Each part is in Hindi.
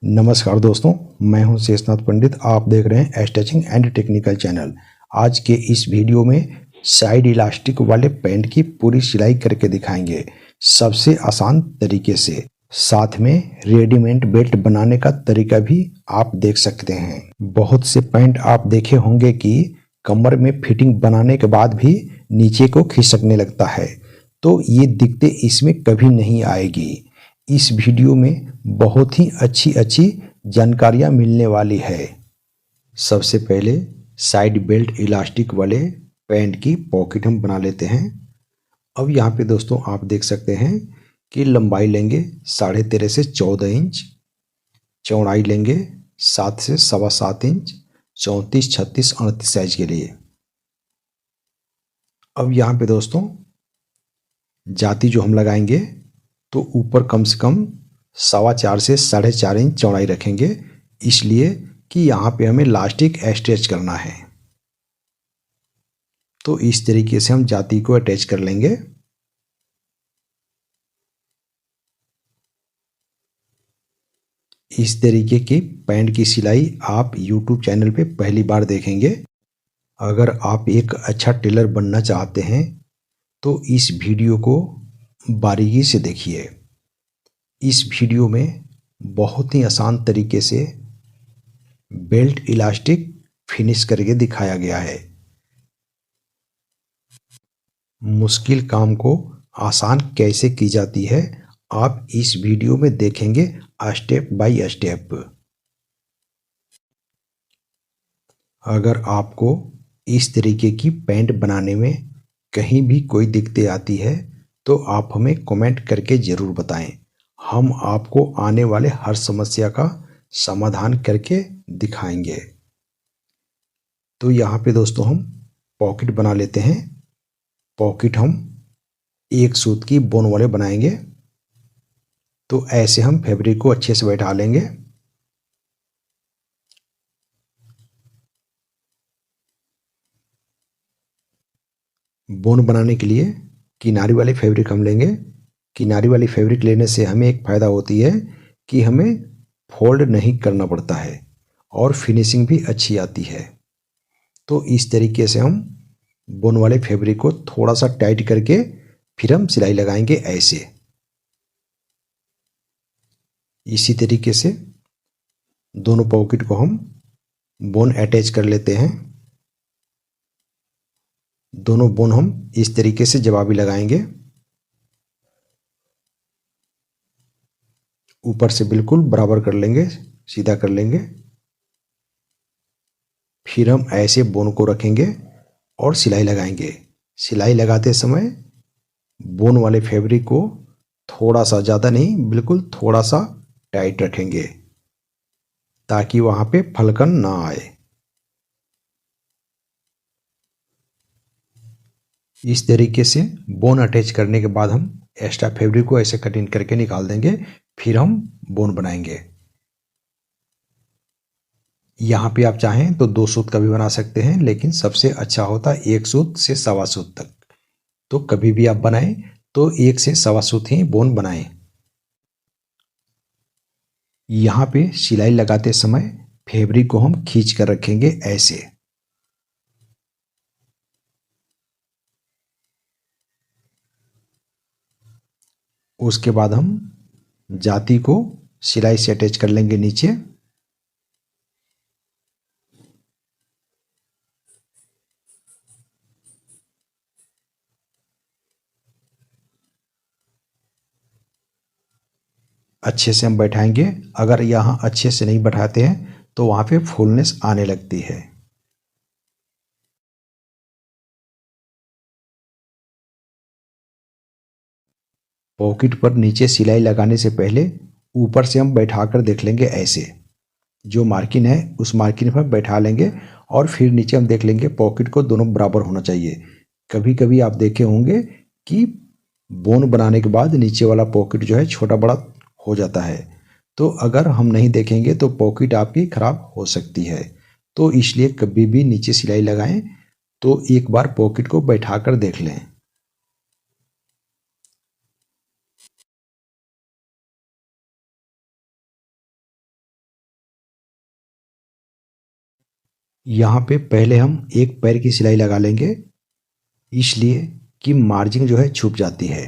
नमस्कार दोस्तों, मैं हूं शेषनाथ पंडित। आप देख रहे हैं स्टिचिंग एंड टेक्निकल चैनल। आज के इस वीडियो में साइड इलास्टिक वाले पैंट की पूरी सिलाई करके दिखाएंगे सबसे आसान तरीके से। साथ में रेडीमेड बेल्ट बनाने का तरीका भी आप देख सकते हैं। बहुत से पैंट आप देखे होंगे कि कमर में फिटिंग बनाने के बाद भी नीचे को खिसकने लगता है, तो ये दिक्कतें इसमें कभी नहीं आएगी। इस वीडियो में बहुत ही अच्छी जानकारियां मिलने वाली है। सबसे पहले साइड बेल्ट इलास्टिक वाले पैंट की पॉकेट हम बना लेते हैं। अब यहाँ पे दोस्तों आप देख सकते हैं कि लंबाई लेंगे 13.5 से 14 इंच, चौड़ाई लेंगे 7 से 7.25 इंच, 34, 36, 38 साइज के लिए। अब यहाँ पे दोस्तों जाती जो हम लगाएंगे तो ऊपर कम से कम 4.25 से 4.5 इंच चौड़ाई रखेंगे, इसलिए कि यहाँ पे हमें इलास्टिक अटैच करना है। तो इस तरीके से हम जाती को अटैच कर लेंगे। इस तरीके की पैंट की सिलाई आप YouTube चैनल पे पहली बार देखेंगे। अगर आप एक अच्छा टेलर बनना चाहते हैं तो इस वीडियो को बारीकी से देखिए। इस वीडियो में बहुत ही आसान तरीके से बेल्ट इलास्टिक फिनिश करके दिखाया गया है। मुश्किल काम को आसान कैसे की जाती है आप इस वीडियो में देखेंगे स्टेप बाय स्टेप। अगर आपको इस तरीके की पैंट बनाने में कहीं भी कोई दिक्कतें आती है तो आप हमें कमेंट करके ज़रूर बताएं। हम आपको आने वाले हर समस्या का समाधान करके दिखाएंगे। तो यहाँ पे दोस्तों हम पॉकेट बना लेते हैं। पॉकेट हम एक सूत की बोन वाले बनाएंगे। तो ऐसे हम फैब्रिक को अच्छे से बैठा लेंगे। बोन बनाने के लिए किनारी वाली फैब्रिक हम लेंगे। किनारी वाली फैब्रिक लेने से हमें एक फ़ायदा होती है कि हमें फोल्ड नहीं करना पड़ता है और फिनिशिंग भी अच्छी आती है। तो इस तरीके से हम बोन वाले फैब्रिक को थोड़ा सा टाइट करके फिर हम सिलाई लगाएंगे ऐसे। इसी तरीके से दोनों पॉकेट को हम बोन अटैच कर लेते हैं। दोनों बोन हम इस तरीके से जवाबी लगाएंगे, ऊपर से बिल्कुल बराबर कर लेंगे, सीधा कर लेंगे। फिर हम ऐसे बोन को रखेंगे और सिलाई लगाएंगे। सिलाई लगाते समय बोन वाले फैब्रिक को थोड़ा सा, ज़्यादा नहीं, बिल्कुल थोड़ा सा टाइट रखेंगे ताकि वहाँ पे फलकन ना आए। इस तरीके से बोन अटैच करने के बाद हम एक्स्ट्रा फैब्रिक को ऐसे कटिंग करके निकाल देंगे। फिर हम बोन बनाएंगे। यहाँ पे आप चाहें तो 2 सूत का भी बना सकते हैं, लेकिन सबसे अच्छा होता है 1 सूत से 1.25 सूत तक। तो कभी भी आप बनाएं तो 1 से 1.25 सूत ही बोन बनाएं। यहाँ पे सिलाई लगाते समय फैब्रिक को हम खींच कर रखेंगे ऐसे। उसके बाद हम जाती को सिलाई से अटैच कर लेंगे नीचे। अच्छे से हम बैठाएंगे। अगर यहाँ अच्छे से नहीं बैठाते हैं तो वहाँ पे फुलनेस आने लगती है। पॉकेट पर नीचे सिलाई लगाने से पहले ऊपर से हम बैठा कर देख लेंगे ऐसे। जो मार्किन है उस मार्किन पर बैठा लेंगे और फिर नीचे हम देख लेंगे पॉकेट को दोनों बराबर होना चाहिए। कभी कभी आप देखे होंगे कि बोन बनाने के बाद नीचे वाला पॉकेट जो है छोटा बड़ा हो जाता है। तो अगर हम नहीं देखेंगे तो पॉकेट आपकी खराब हो सकती है। तो इसलिए कभी भी नीचे सिलाई लगाएं तो एक बार पॉकेट को बैठा कर देख लें। यहाँ पे पहले हम एक पैर की सिलाई लगा लेंगे, इसलिए कि मार्जिन जो है छुप जाती है।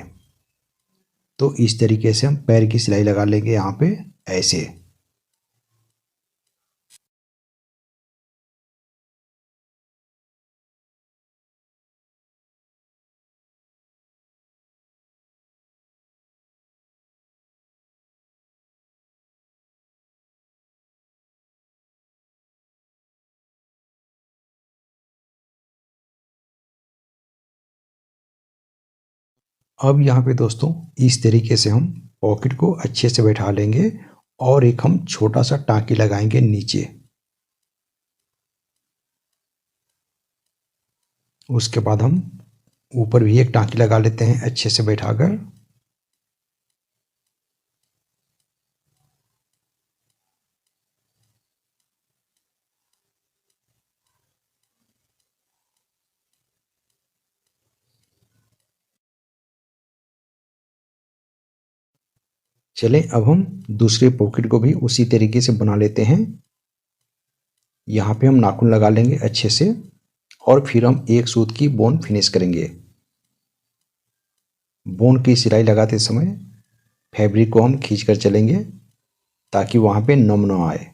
तो इस तरीके से हम पैर की सिलाई लगा लेंगे यहाँ पे ऐसे। अब यहाँ पे दोस्तों इस तरीके से हम पॉकेट को अच्छे से बैठा लेंगे और एक हम छोटा सा टाँकी लगाएंगे नीचे। उसके बाद हम ऊपर भी एक टाँकी लगा लेते हैं अच्छे से बैठाकर। चलें अब हम दूसरे पॉकेट को भी उसी तरीके से बना लेते हैं। यहाँ पे हम नाखून लगा लेंगे अच्छे से और फिर हम एक सूत की बोन फिनिश करेंगे। बोन की सिलाई लगाते समय फैब्रिक को हम खींचकर चलेंगे ताकि वहाँ पे नम ना आए।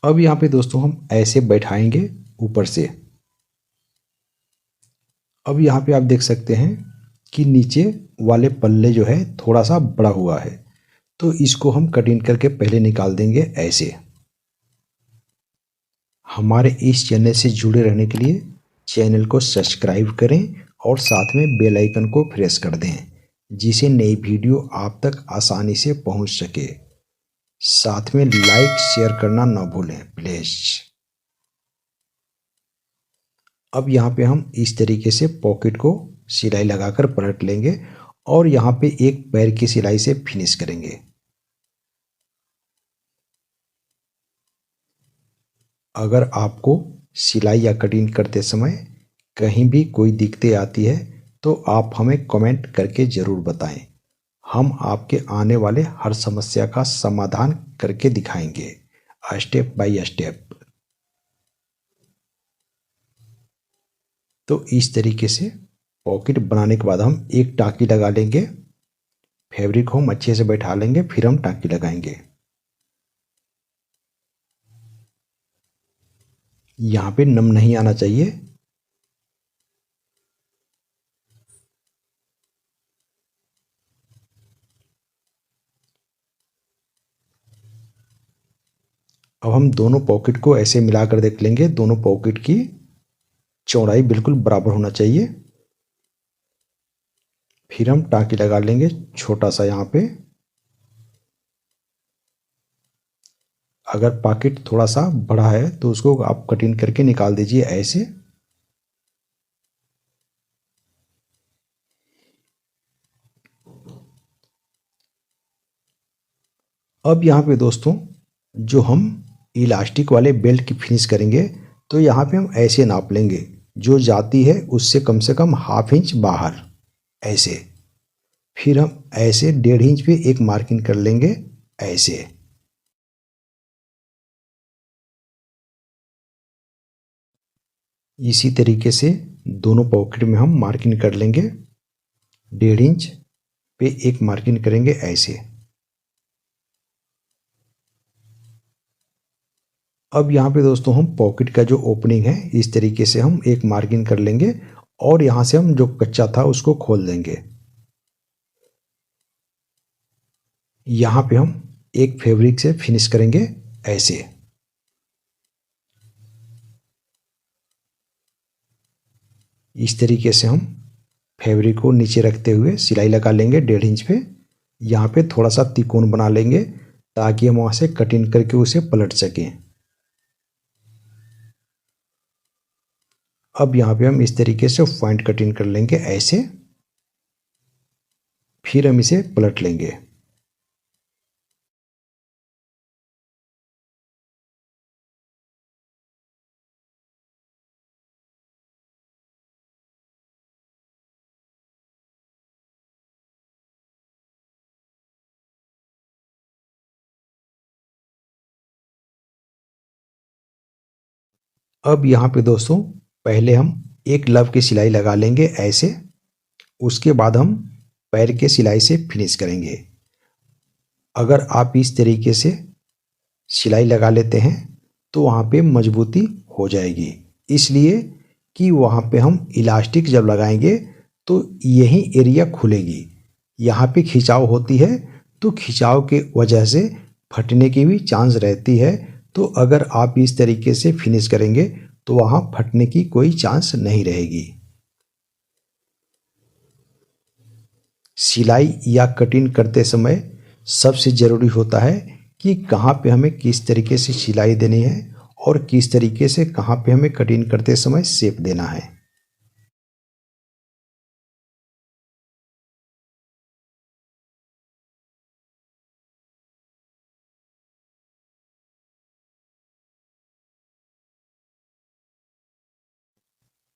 अब यहाँ पे दोस्तों हम ऐसे बैठाएंगे ऊपर से। अब यहाँ पे आप देख सकते हैं कि नीचे वाले पल्ले जो है थोड़ा सा बड़ा हुआ है, तो इसको हम कटिंग करके पहले निकाल देंगे ऐसे। हमारे इस चैनल से जुड़े रहने के लिए चैनल को सब्सक्राइब करें और साथ में बेल आइकन को प्रेस कर दें, जिससे नई वीडियो आप तक आसानी से पहुंच सके। साथ में लाइक शेयर करना ना भूलें प्लीज। अब यहाँ पे हम इस तरीके से पॉकेट को सिलाई लगाकर पलट लेंगे और यहाँ पे एक पैर की सिलाई से फिनिश करेंगे। अगर आपको सिलाई या कटिंग करते समय कहीं भी कोई दिक्कतें आती है तो आप हमें कमेंट करके ज़रूर बताएं। हम आपके आने वाले हर समस्या का समाधान करके दिखाएंगे स्टेप बाय स्टेप। तो इस तरीके से पॉकेट बनाने के बाद हम एक टाँकी लगा लेंगे, फैब्रिक को हम अच्छे से बैठा लेंगे, फिर हम टाँकी लगाएंगे। यहाँ पे नम नहीं आना चाहिए। अब हम दोनों पॉकेट को ऐसे मिलाकर देख लेंगे, दोनों पॉकेट की चौड़ाई बिल्कुल बराबर होना चाहिए। फिर हम टाँकी लगा लेंगे छोटा सा यहाँ पे। अगर पॉकेट थोड़ा सा बड़ा है तो उसको आप कटिंग करके निकाल दीजिए ऐसे। अब यहाँ पे दोस्तों जो हम इलास्टिक वाले बेल्ट की फिनिश करेंगे तो यहाँ पे हम ऐसे नाप लेंगे, जो जाती है उससे कम से कम ½ इंच बाहर ऐसे। फिर हम ऐसे 1.5 इंच पे एक मार्किंग कर लेंगे ऐसे। इसी तरीके से दोनों पॉकेट में हम मार्किंग कर लेंगे, 1.5 इंच पे एक मार्किंग करेंगे ऐसे। अब यहाँ पे दोस्तों हम पॉकेट का जो ओपनिंग है इस तरीके से हम एक मार्किंग कर लेंगे और यहाँ से हम जो कच्चा था उसको खोल देंगे। यहाँ पे हम एक फैब्रिक से फिनिश करेंगे ऐसे। इस तरीके से हम फैब्रिक को नीचे रखते हुए सिलाई लगा लेंगे 1.5 इंच पे। यहाँ पे थोड़ा सा तिकोन बना लेंगे ताकि हम वहाँ से कटिंग करके उसे पलट सकें। अब यहाँ पे हम इस तरीके से पॉइंट कटिंग कर लेंगे ऐसे, फिर हम इसे पलट लेंगे। अब यहाँ पे दोस्तों पहले हम एक लव की सिलाई लगा लेंगे ऐसे, उसके बाद हम पैर के सिलाई से फिनिश करेंगे। अगर आप इस तरीके से सिलाई लगा लेते हैं तो वहाँ पे मजबूती हो जाएगी, इसलिए कि वहाँ पे हम इलास्टिक जब लगाएंगे तो यही एरिया खुलेगी। यहाँ पे खिंचाव होती है तो खिंचाव के वजह से फटने की भी चांस रहती है। तो अगर आप इस तरीके से फिनिश करेंगे तो वहाँ फटने की कोई चांस नहीं रहेगी। सिलाई या कटिंग करते समय सबसे ज़रूरी होता है कि कहाँ पे हमें किस तरीके से सिलाई देनी है और किस तरीके से कहाँ पे हमें कटिंग करते समय शेप देना है।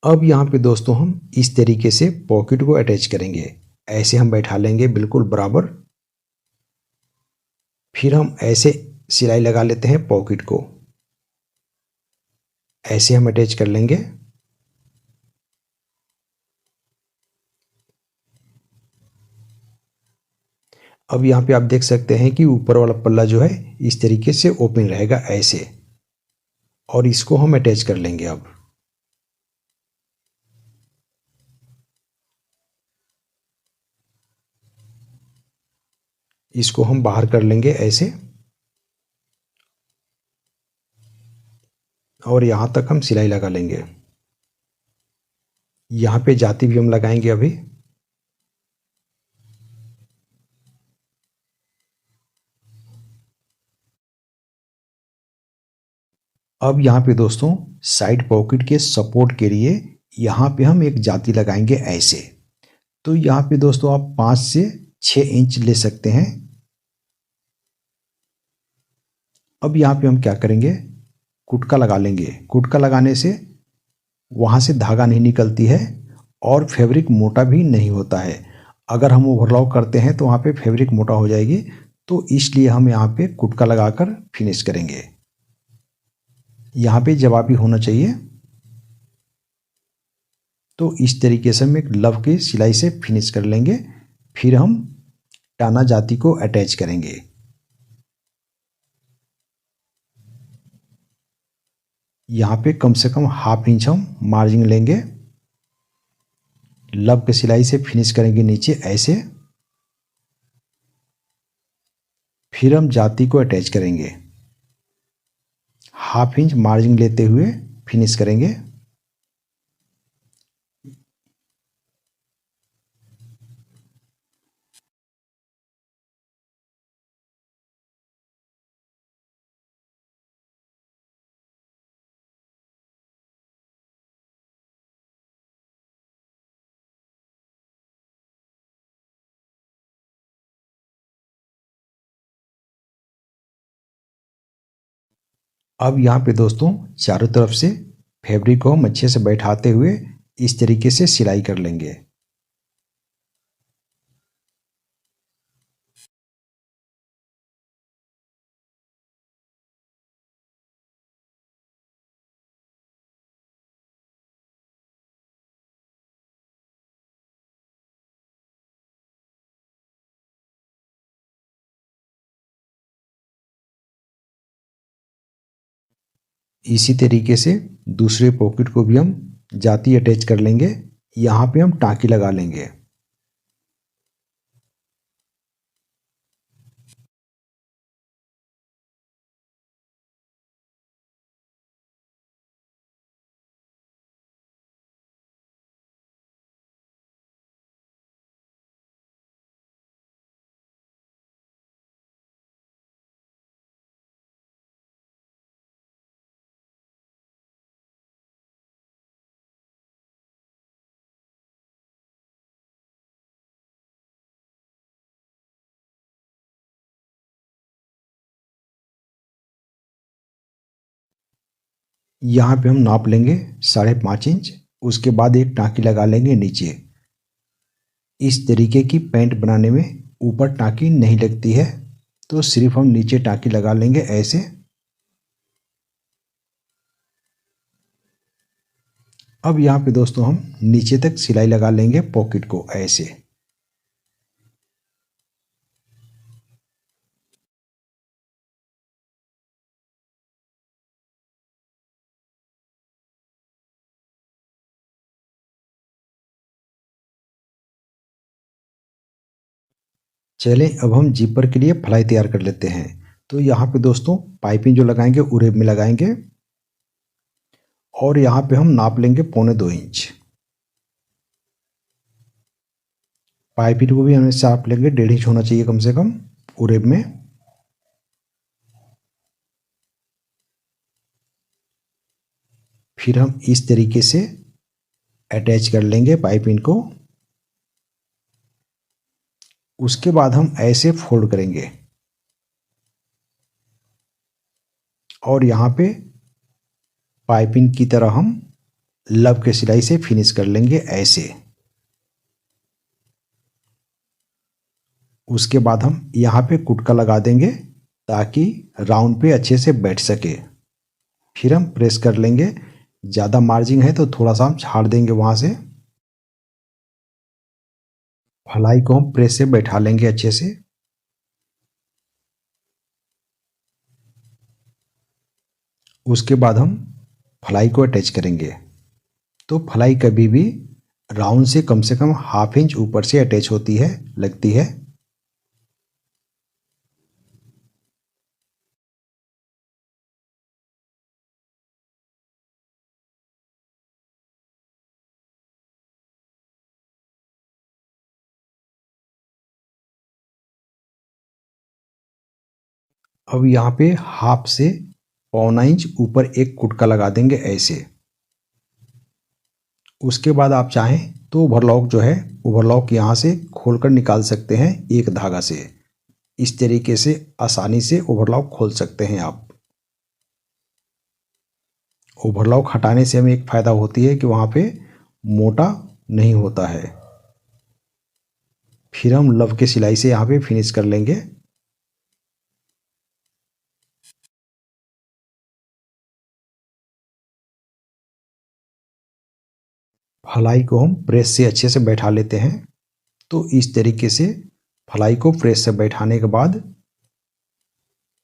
अब यहाँ पे दोस्तों हम इस तरीके से पॉकेट को अटैच करेंगे। ऐसे हम बैठा लेंगे बिल्कुल बराबर। फिर हम ऐसे सिलाई लगा लेते हैं पॉकेट को, ऐसे हम अटैच कर लेंगे। अब यहाँ पे आप देख सकते हैं कि ऊपर वाला पल्ला जो है इस तरीके से ओपन रहेगा ऐसे, और इसको हम अटैच कर लेंगे। अब इसको हम बाहर कर लेंगे ऐसे, और यहाँ तक हम सिलाई लगा लेंगे। यहाँ पे जाती भी हम लगाएंगे अभी। अब यहाँ पे दोस्तों साइड पॉकेट के सपोर्ट के लिए यहाँ पे हम एक जाती लगाएंगे ऐसे। तो यहाँ पे दोस्तों आप 5 से 6 इंच ले सकते हैं। अब यहाँ पे हम क्या करेंगे, कुटका लगा लेंगे। कुटका लगाने से वहाँ से धागा नहीं निकलती है और फैब्रिक मोटा भी नहीं होता है। अगर हम ओवरलॉक करते हैं तो वहाँ पे फैब्रिक मोटा हो जाएगी, तो इसलिए हम यहाँ पे कुटका लगाकर फिनिश करेंगे। यहाँ पे जवाबी होना चाहिए। तो इस तरीके से हम एक लव की सिलाई से फिनिश कर लेंगे। फिर हम टाना जाती को अटैच करेंगे। यहाँ पे कम से कम ½ इंच हम मार्जिन लेंगे। लव की सिलाई से फिनिश करेंगे नीचे ऐसे। फिर हम जाती को अटैच करेंगे, ½ इंच मार्जिन लेते हुए फिनिश करेंगे। अब यहाँ पे दोस्तों चारों तरफ से फैब्रिक को हम अच्छे से बैठाते हुए इस तरीके से सिलाई कर लेंगे। इसी तरीके से दूसरे पॉकेट को भी हम जाती अटैच कर लेंगे। यहाँ पे हम टाँकी लगा लेंगे। यहाँ पे हम नाप लेंगे 5.5 इंच। उसके बाद एक टाँकी लगा लेंगे नीचे। इस तरीके की पैंट बनाने में ऊपर टाँकी नहीं लगती है, तो सिर्फ हम नीचे टाँकी लगा लेंगे ऐसे। अब यहाँ पे दोस्तों हम नीचे तक सिलाई लगा लेंगे पॉकेट को ऐसे। चलें अब हम जिपर के लिए फलाई तैयार कर लेते हैं। तो यहाँ पे दोस्तों पाइपिंग जो लगाएंगे उरेब में लगाएंगे और यहाँ पे हम नाप लेंगे 1.25 इंच। पाइपिंग को भी हमें चाप लेंगे 1.5 इंच होना चाहिए कम से कम उरेब में। फिर हम इस तरीके से अटैच कर लेंगे पाइपिंग को। उसके बाद हम ऐसे फोल्ड करेंगे और यहाँ पे पाइपिंग की तरह हम लब के सिलाई से फिनिश कर लेंगे ऐसे। उसके बाद हम यहाँ पे कुटका लगा देंगे ताकि राउंड पे अच्छे से बैठ सके। फिर हम प्रेस कर लेंगे, ज़्यादा मार्जिन है तो थोड़ा सा हम छाड़ देंगे वहाँ से। फलाई को हम प्रेस से बैठा लेंगे अच्छे से। उसके बाद हम फलाई को अटैच करेंगे। तो फलाई कभी भी राउंड से कम 1/2 इंच ऊपर से अटैच होती है, लगती है। अब यहाँ पे 1/2 से 1.25 इंच ऊपर एक कुटका लगा देंगे ऐसे। उसके बाद आप चाहें तो ओवरलॉक जो है, ओवरलॉक यहाँ से खोलकर निकाल सकते हैं एक धागा से। इस तरीके से आसानी से ओवरलॉक खोल सकते हैं आप। ओवरलॉक हटाने से हमें एक फ़ायदा होती है कि वहाँ पे मोटा नहीं होता है। फिर हम लव के सिलाई से यहाँ पे फिनिश कर लेंगे। फलाई को हम प्रेस से अच्छे से बैठा लेते हैं। तो इस तरीके से फलाई को प्रेस से बैठाने के बाद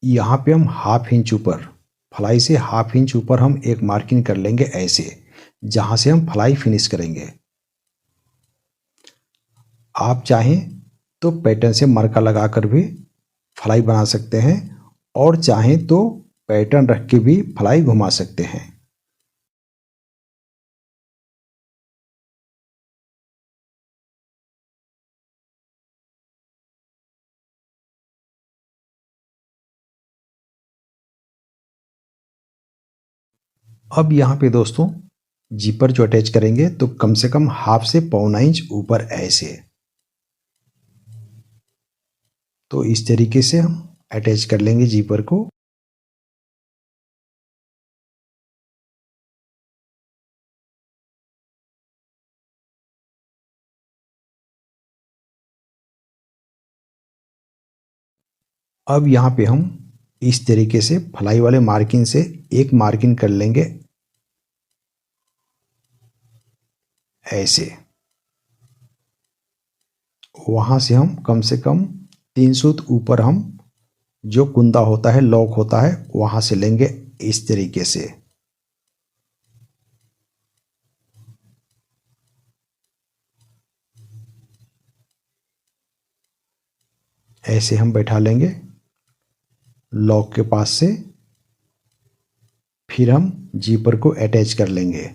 यहाँ पे हम 1/2 इंच ऊपर, फलाई से 1/2 इंच ऊपर हम एक मार्किंग कर लेंगे ऐसे, जहाँ से हम फलाई फिनिश करेंगे। आप चाहें तो पैटर्न से मरका लगाकर भी फलाई बना सकते हैं और चाहें तो पैटर्न रख के भी फलाई घुमा सकते हैं। अब यहाँ पे दोस्तों जिपर जो अटैच करेंगे तो कम से कम 1/2 से 1.25 इंच ऊपर ऐसे। तो इस तरीके से हम अटैच कर लेंगे जिपर को। अब यहाँ पे हम इस तरीके से फलाई वाले मार्किंग से एक मार्किंग कर लेंगे ऐसे। वहाँ से हम कम से कम 3 सूत ऊपर हम जो कुंदा होता है, लॉक होता है, वहाँ से लेंगे इस तरीके से। ऐसे हम बैठा लेंगे लॉक के पास से। फिर हम जिपर को अटैच कर लेंगे।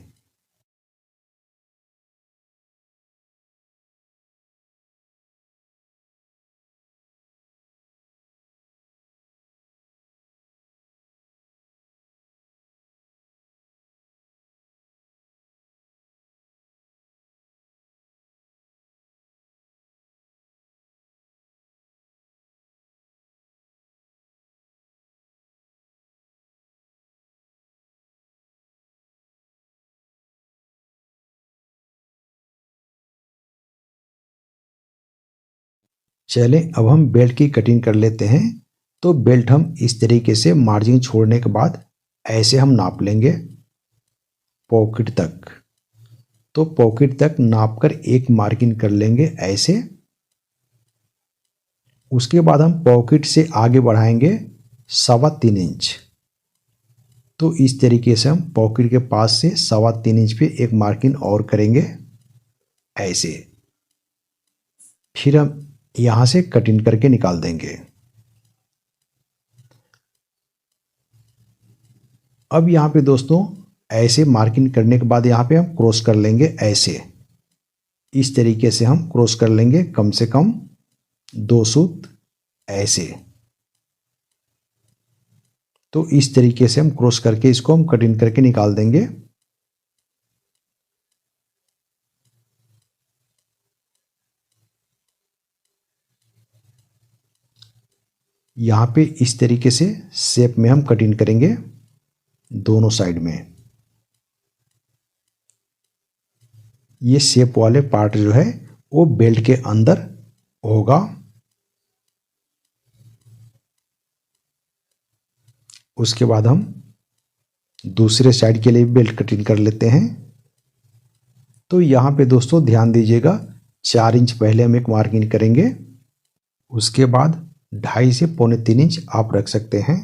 चलें अब हम बेल्ट की कटिंग कर लेते हैं। तो बेल्ट हम इस तरीके से मार्जिन छोड़ने के बाद ऐसे हम नाप लेंगे पॉकेट तक। तो पॉकेट तक नापकर एक मार्किंग कर लेंगे ऐसे। उसके बाद हम पॉकेट से आगे बढ़ाएंगे 3.25 इंच। तो इस तरीके से हम पॉकेट के पास से 3.25 इंच पे एक मार्किंग और करेंगे ऐसे। फिर हम यहां से कटिंग करके निकाल देंगे। अब यहाँ पे दोस्तों ऐसे मार्किंग करने के बाद यहाँ पे हम क्रॉस कर लेंगे ऐसे। इस तरीके से हम क्रॉस कर लेंगे कम से कम 2 सूत ऐसे। तो इस तरीके से हम क्रॉस करके इसको हम कटिंग करके निकाल देंगे। यहाँ पे इस तरीके से शेप में हम कटिंग करेंगे दोनों साइड में। ये शेप वाले पार्ट जो है वो बेल्ट के अंदर होगा। उसके बाद हम दूसरे साइड के लिए बेल्ट कटिंग कर लेते हैं। तो यहाँ पे दोस्तों ध्यान दीजिएगा, 4 इंच पहले हम एक मार्किंग करेंगे। उसके बाद 2.5 से 2.25 इंच आप रख सकते हैं।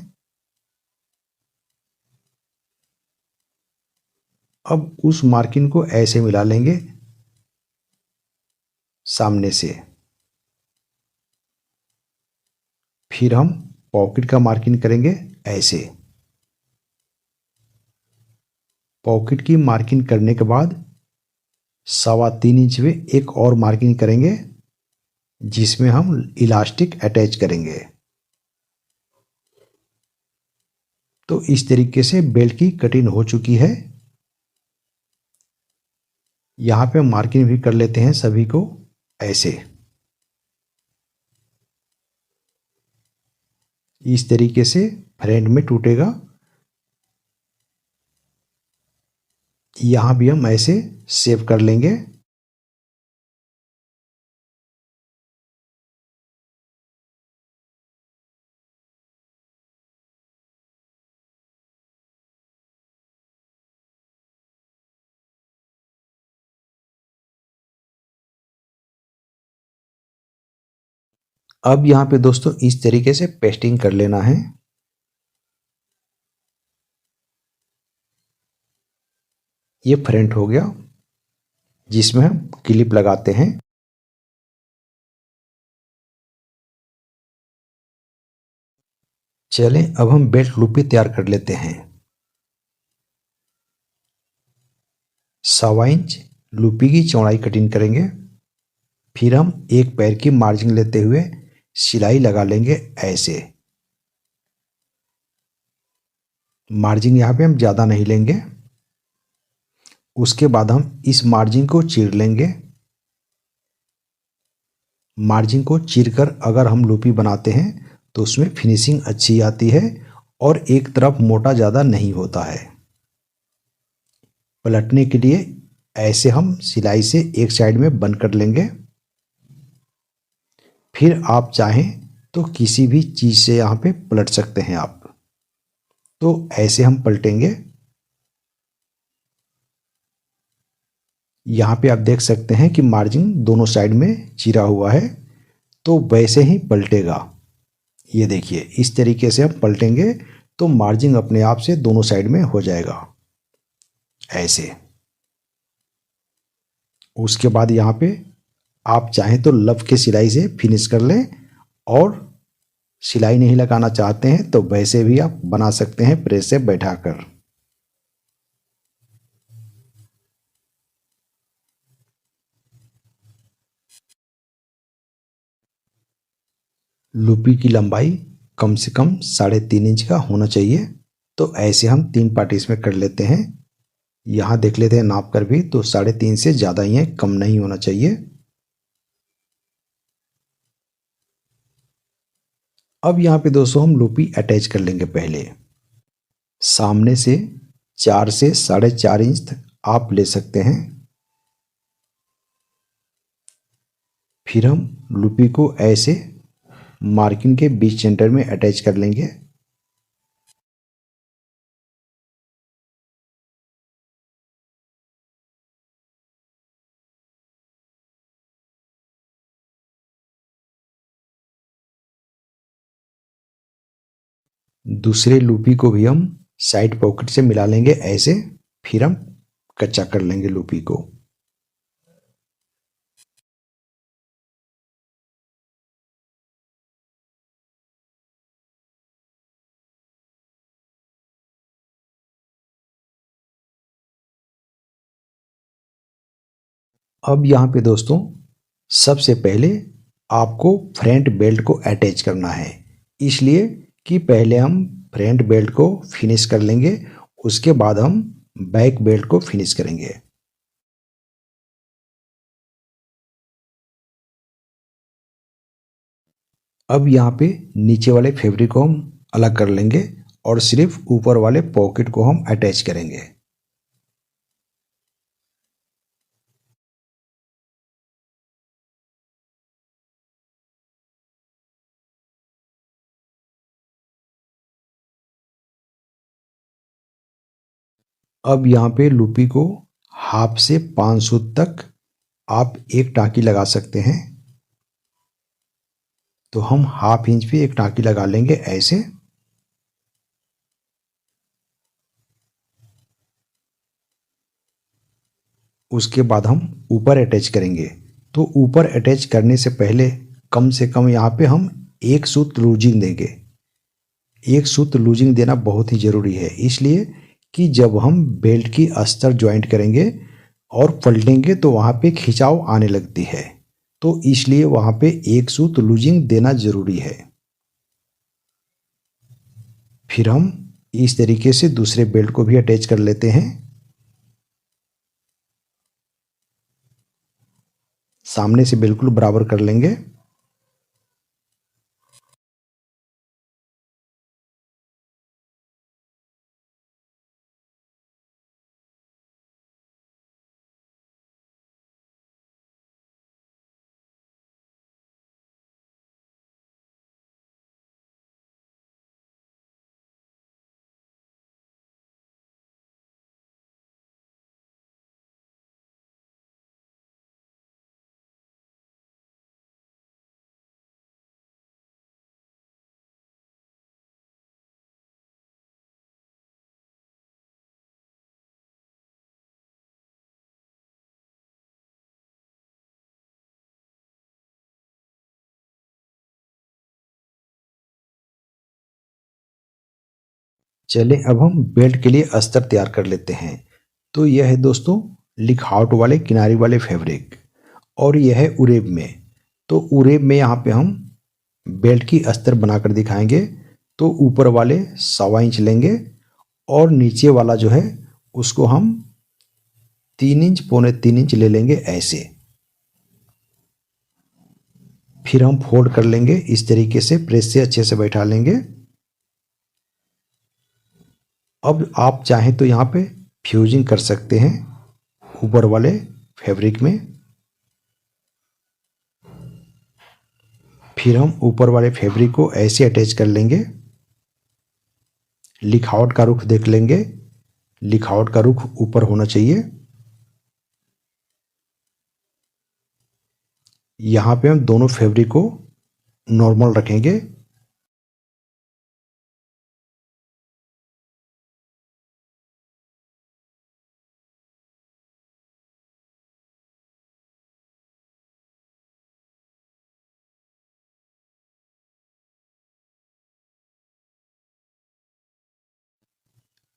अब उस मार्किंग को ऐसे मिला लेंगे सामने से। फिर हम पॉकेट का मार्किंग करेंगे ऐसे। पॉकेट की मार्किंग करने के बाद 3.25 इंच में एक और मार्किंग करेंगे जिसमें हम इलास्टिक अटैच करेंगे। तो इस तरीके से बेल्ट की कटिंग हो चुकी है। यहाँ पे मार्किंग भी कर लेते हैं सभी को ऐसे। इस तरीके से फ्रंट में टूटेगा। यहाँ भी हम ऐसे सेव कर लेंगे। अब यहाँ पे दोस्तों इस तरीके से पेस्टिंग कर लेना है। ये फ्रंट हो गया जिसमें हम क्लिप लगाते हैं। चलें अब हम बेल्ट लूपी तैयार कर लेते हैं। 1.25 इंच लूपी की चौड़ाई कटिंग करेंगे। फिर हम एक पैर की मार्जिन लेते हुए सिलाई लगा लेंगे ऐसे। मार्जिन यहाँ पे हम ज़्यादा नहीं लेंगे। उसके बाद हम इस मार्जिन को चीर लेंगे। मार्जिन को चीरकर अगर हम लूपी बनाते हैं तो उसमें फिनिशिंग अच्छी आती है और एक तरफ मोटा ज़्यादा नहीं होता है। पलटने के लिए ऐसे हम सिलाई से एक साइड में बंद कर लेंगे। फिर आप चाहें तो किसी भी चीज़ से यहाँ पे पलट सकते हैं आप। तो ऐसे हम पलटेंगे। यहाँ पे आप देख सकते हैं कि मार्जिन दोनों साइड में चिरा हुआ है, तो वैसे ही पलटेगा। ये देखिए इस तरीके से हम पलटेंगे तो मार्जिन अपने आप से दोनों साइड में हो जाएगा ऐसे। उसके बाद यहाँ पे आप चाहें तो लफ के सिलाई से फिनिश कर लें, और सिलाई नहीं लगाना चाहते हैं तो वैसे भी आप बना सकते हैं प्रेस से बैठाकर। लूपी की लंबाई कम से कम 3.5 इंच का होना चाहिए। तो ऐसे हम 3 पार्ट इसमें कर लेते हैं। यहाँ देख लेते हैं नाप कर भी, तो 3.5 से ज़्यादा ही है, कम नहीं होना चाहिए। अब यहाँ पे दोस्तों हम लूपी अटैच कर लेंगे। पहले सामने से 4 से 4.5 इंच तक आप ले सकते हैं। फिर हम लूपी को ऐसे मार्किंग के बीच सेंटर में अटैच कर लेंगे। दूसरे लूपी को भी हम साइड पॉकेट से मिला लेंगे ऐसे, फिर हम कच्चा कर लेंगे लूपी को। अब यहाँ पे दोस्तों सबसे पहले आपको फ्रंट बेल्ट को अटैच करना है, इसलिए कि पहले हम फ्रंट बेल्ट को फिनिश कर लेंगे, उसके बाद हम बैक बेल्ट को फिनिश करेंगे। अब यहाँ पे नीचे वाले फैब्रिक को हम अलग कर लेंगे और सिर्फ ऊपर वाले पॉकेट को हम अटैच करेंगे। अब यहाँ पे लूपी को हाफ से 5 सूत तक आप एक टाँकी लगा सकते हैं, तो हम हाफ इंच पे एक टाँकी लगा लेंगे ऐसे। उसके बाद हम ऊपर अटैच करेंगे, तो ऊपर अटैच करने से पहले कम से कम यहाँ पे हम एक सूत लूजिंग देंगे। एक सूत लूजिंग देना बहुत ही ज़रूरी है, इसलिए कि जब हम बेल्ट की अस्तर ज्वाइंट करेंगे और पलटेंगे तो वहाँ पे खिंचाव आने लगती है, तो इसलिए वहाँ पे एक सूत लूजिंग देना ज़रूरी है। फिर हम इस तरीके से दूसरे बेल्ट को भी अटैच कर लेते हैं। सामने से बिल्कुल बराबर कर लेंगे। चलें अब हम बेल्ट के लिए अस्तर तैयार कर लेते हैं। तो यह है दोस्तों लिखावट वाले किनारे वाले फैब्रिक, और यह है उरेब में। तो उरेब में यहाँ पे हम बेल्ट की अस्तर बनाकर दिखाएंगे। तो ऊपर वाले 1.25 इंच लेंगे और नीचे वाला जो है उसको हम 3 इंच पौने 3 इंच ले लेंगे ऐसे। फिर हम फोल्ड कर लेंगे इस तरीके से, प्रेस से अच्छे से बैठा लेंगे। अब आप चाहें तो यहाँ पे फ्यूजिंग कर सकते हैं ऊपर वाले फैब्रिक में। फिर हम ऊपर वाले फैब्रिक को ऐसे अटैच कर लेंगे। लिखावट का रुख देख लेंगे, लिखावट का रुख ऊपर होना चाहिए। यहाँ पे हम दोनों फैब्रिक को नॉर्मल रखेंगे।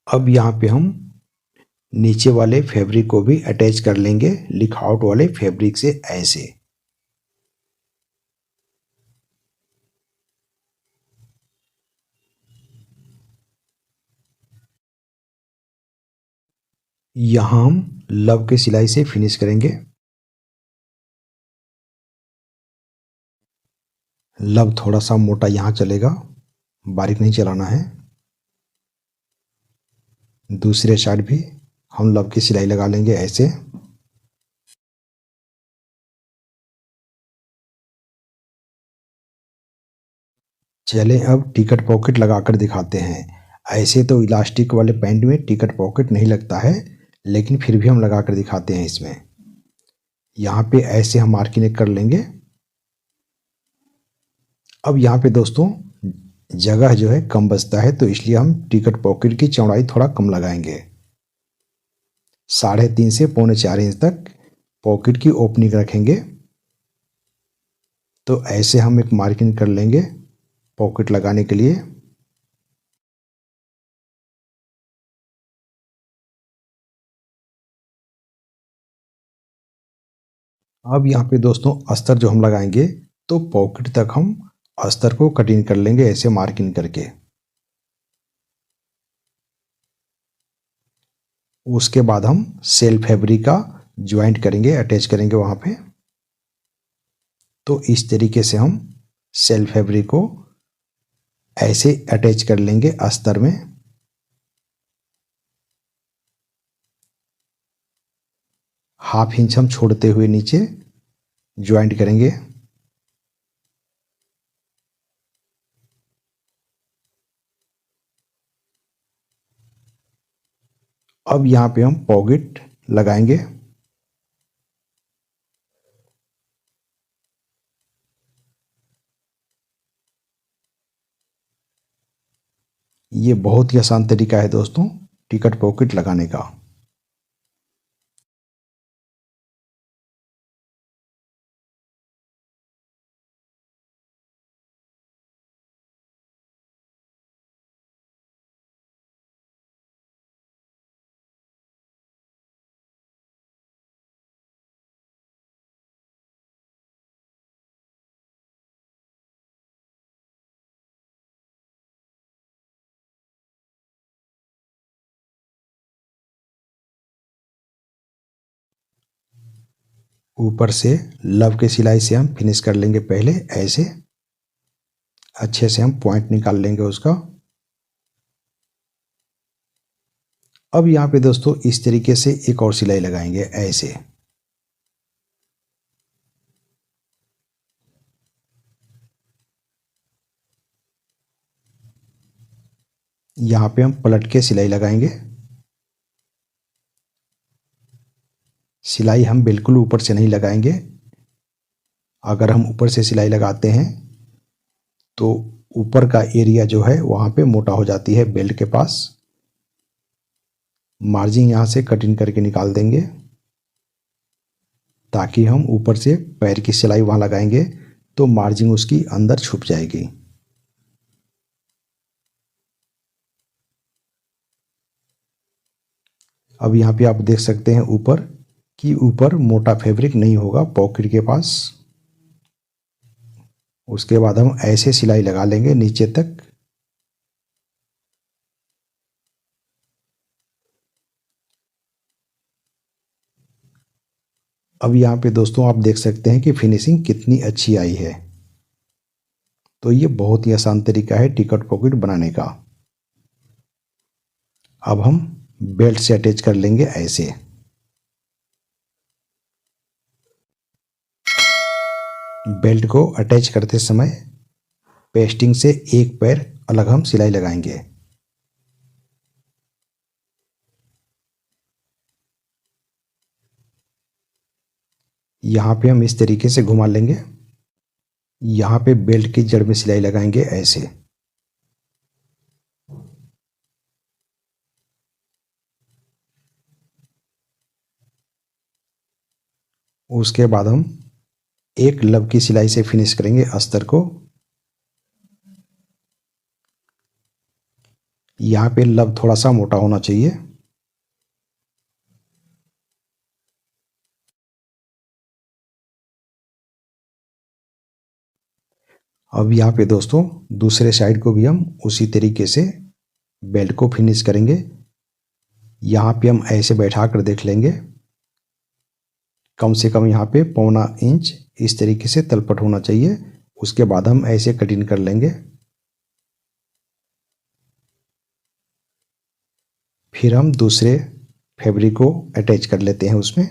अब यहाँ पे हम नीचे वाले फैब्रिक को भी अटैच कर लेंगे लिखावट वाले फैब्रिक से ऐसे। यहाँ हम लव के सिलाई से फिनिश करेंगे। लव थोड़ा सा मोटा यहाँ चलेगा, बारीक नहीं चलाना है। दूसरे साइड भी हम लव की सिलाई लगा लेंगे ऐसे। चलें अब टिकट पॉकेट लगाकर दिखाते हैं। ऐसे तो इलास्टिक वाले पैंट में टिकट पॉकेट नहीं लगता है, लेकिन फिर भी हम लगा कर दिखाते हैं इसमें। यहाँ पे ऐसे हम मार्किंग कर लेंगे। अब यहाँ पे दोस्तों जगह जो है कम बचता है, तो इसलिए हम टिकट पॉकेट की चौड़ाई थोड़ा कम लगाएंगे। 3.5 से 4.25 इंच तक पॉकेट की ओपनिंग रखेंगे। तो ऐसे हम एक मार्किंग कर लेंगे पॉकेट लगाने के लिए। अब यहाँ पे दोस्तों अस्तर जो हम लगाएंगे, तो पॉकेट तक हम अस्तर को कटिंग कर लेंगे ऐसे मार्किंग करके। उसके बाद हम सेल फैब्रिक का ज्वाइंट करेंगे, अटैच करेंगे वहाँ पे। तो इस तरीके से हम सेल फैब्रिक को ऐसे अटैच कर लेंगे अस्तर में। ½ इंच हम छोड़ते हुए नीचे ज्वाइंट करेंगे। अब यहाँ पे हम पॉकेट लगाएंगे। ये बहुत ही आसान तरीका है दोस्तों टिकट पॉकेट लगाने का। ऊपर से लव के सिलाई से हम फिनिश कर लेंगे पहले ऐसे। अच्छे से हम पॉइंट निकाल लेंगे उसका। अब यहाँ पे दोस्तों इस तरीके से एक और सिलाई लगाएंगे ऐसे। यहाँ पे हम पलट के सिलाई लगाएंगे। सिलाई हम बिल्कुल ऊपर से नहीं लगाएंगे। अगर हम ऊपर से सिलाई लगाते हैं तो ऊपर का एरिया जो है वहाँ पे मोटा हो जाती है बेल्ट के पास। मार्जिन यहाँ से कटिंग करके निकाल देंगे, ताकि हम ऊपर से पैर की सिलाई वहाँ लगाएंगे तो मार्जिन उसकी अंदर छुप जाएगी। अब यहाँ पे आप देख सकते हैं ऊपर कि ऊपर मोटा फैब्रिक नहीं होगा पॉकेट के पास। उसके बाद हम ऐसे सिलाई लगा लेंगे नीचे तक। अब यहाँ पे दोस्तों आप देख सकते हैं कि फिनिशिंग कितनी अच्छी आई है। तो ये बहुत ही आसान तरीका है टिकट पॉकेट बनाने का। अब हम बेल्ट से अटैच कर लेंगे ऐसे। बेल्ट को अटैच करते समय पेस्टिंग से एक पैर अलग हम सिलाई लगाएंगे। यहाँ पे हम इस तरीके से घुमा लेंगे। यहाँ पे बेल्ट की जड़ में सिलाई लगाएंगे ऐसे। उसके बाद हम एक लब की सिलाई से फिनिश करेंगे अस्तर को। यहाँ पे लब थोड़ा सा मोटा होना चाहिए। अब यहाँ पे दोस्तों दूसरे साइड को भी हम उसी तरीके से बेल्ट को फिनिश करेंगे। यहाँ पे हम ऐसे बैठा कर देख लेंगे। कम से कम यहाँ पे 1.25 इंच इस तरीके से तलपट होना चाहिए। उसके बाद हम ऐसे कटिंग कर लेंगे। फिर हम दूसरे फैब्रिक को अटैच कर लेते हैं उसमें।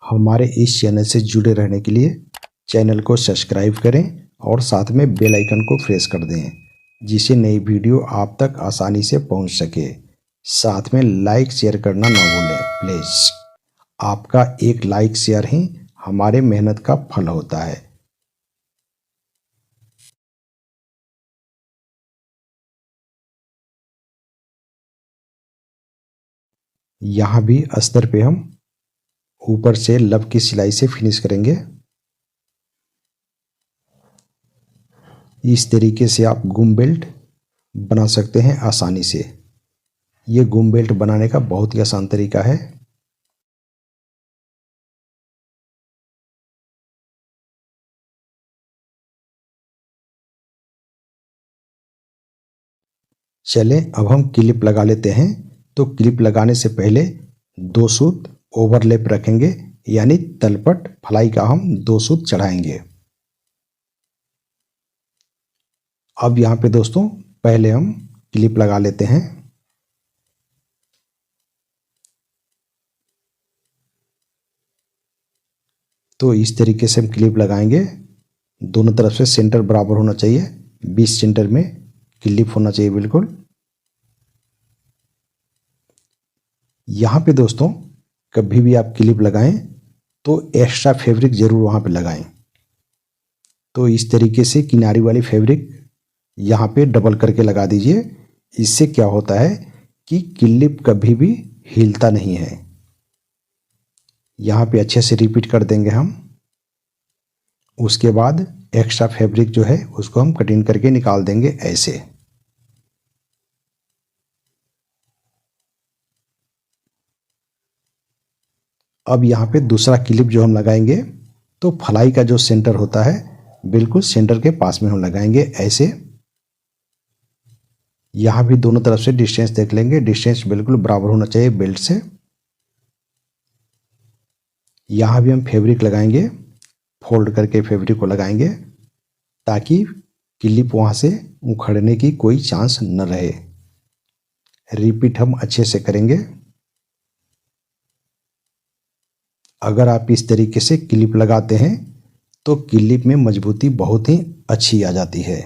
हमारे इस चैनल से जुड़े रहने के लिए चैनल को सब्सक्राइब करें और साथ में बेल आइकन को प्रेस कर दें, जिससे नई वीडियो आप तक आसानी से पहुंच सके। साथ में लाइक शेयर करना ना भूलें प्लीज़। आपका एक लाइक शेयर ही हमारे मेहनत का फल होता है। यहाँ भी अस्तर पे हम ऊपर से लब की सिलाई से फिनिश करेंगे। इस तरीके से आप गुम बेल्ट बना सकते हैं आसानी से। ये गुम बेल्ट बनाने का बहुत ही आसान तरीका है। चलें अब हम क्लिप लगा लेते हैं। तो क्लिप लगाने से पहले 2 सूत ओवरलैप रखेंगे, यानी तलपट फलाई का हम 2 सूत चढ़ाएंगे। अब यहाँ पे दोस्तों पहले हम क्लिप लगा लेते हैं। तो इस तरीके से हम क्लिप लगाएंगे। दोनों तरफ से सेंटर बराबर होना चाहिए, 20 सेंटर में क्लिप होना चाहिए बिल्कुल। यहाँ पे दोस्तों कभी भी आप क्लिप लगाएं तो एक्स्ट्रा फैब्रिक ज़रूर वहाँ पे लगाएं। तो इस तरीके से किनारी वाली फैब्रिक यहाँ पे डबल करके लगा दीजिए। इससे क्या होता है कि क्लिप कभी भी हिलता नहीं है। यहाँ पे अच्छे से रिपीट कर देंगे हम। उसके बाद एक्स्ट्रा फैब्रिक जो है उसको हम कटिंग करके निकाल देंगे ऐसे। अब यहाँ पे दूसरा क्लिप जो हम लगाएंगे तो फलाई का जो सेंटर होता है बिल्कुल सेंटर के पास में हम लगाएंगे ऐसे। यहाँ भी दोनों तरफ से डिस्टेंस देख लेंगे, डिस्टेंस बिल्कुल बराबर होना चाहिए बेल्ट से। यहाँ भी हम फैब्रिक लगाएंगे, फोल्ड करके फैब्रिक को लगाएंगे ताकि क्लिप वहाँ से उखड़ने की कोई चांस न रहे। रिपीट हम अच्छे से करेंगे। अगर आप इस तरीके से क्लिप लगाते हैं तो क्लिप में मजबूती बहुत ही अच्छी आ जाती है।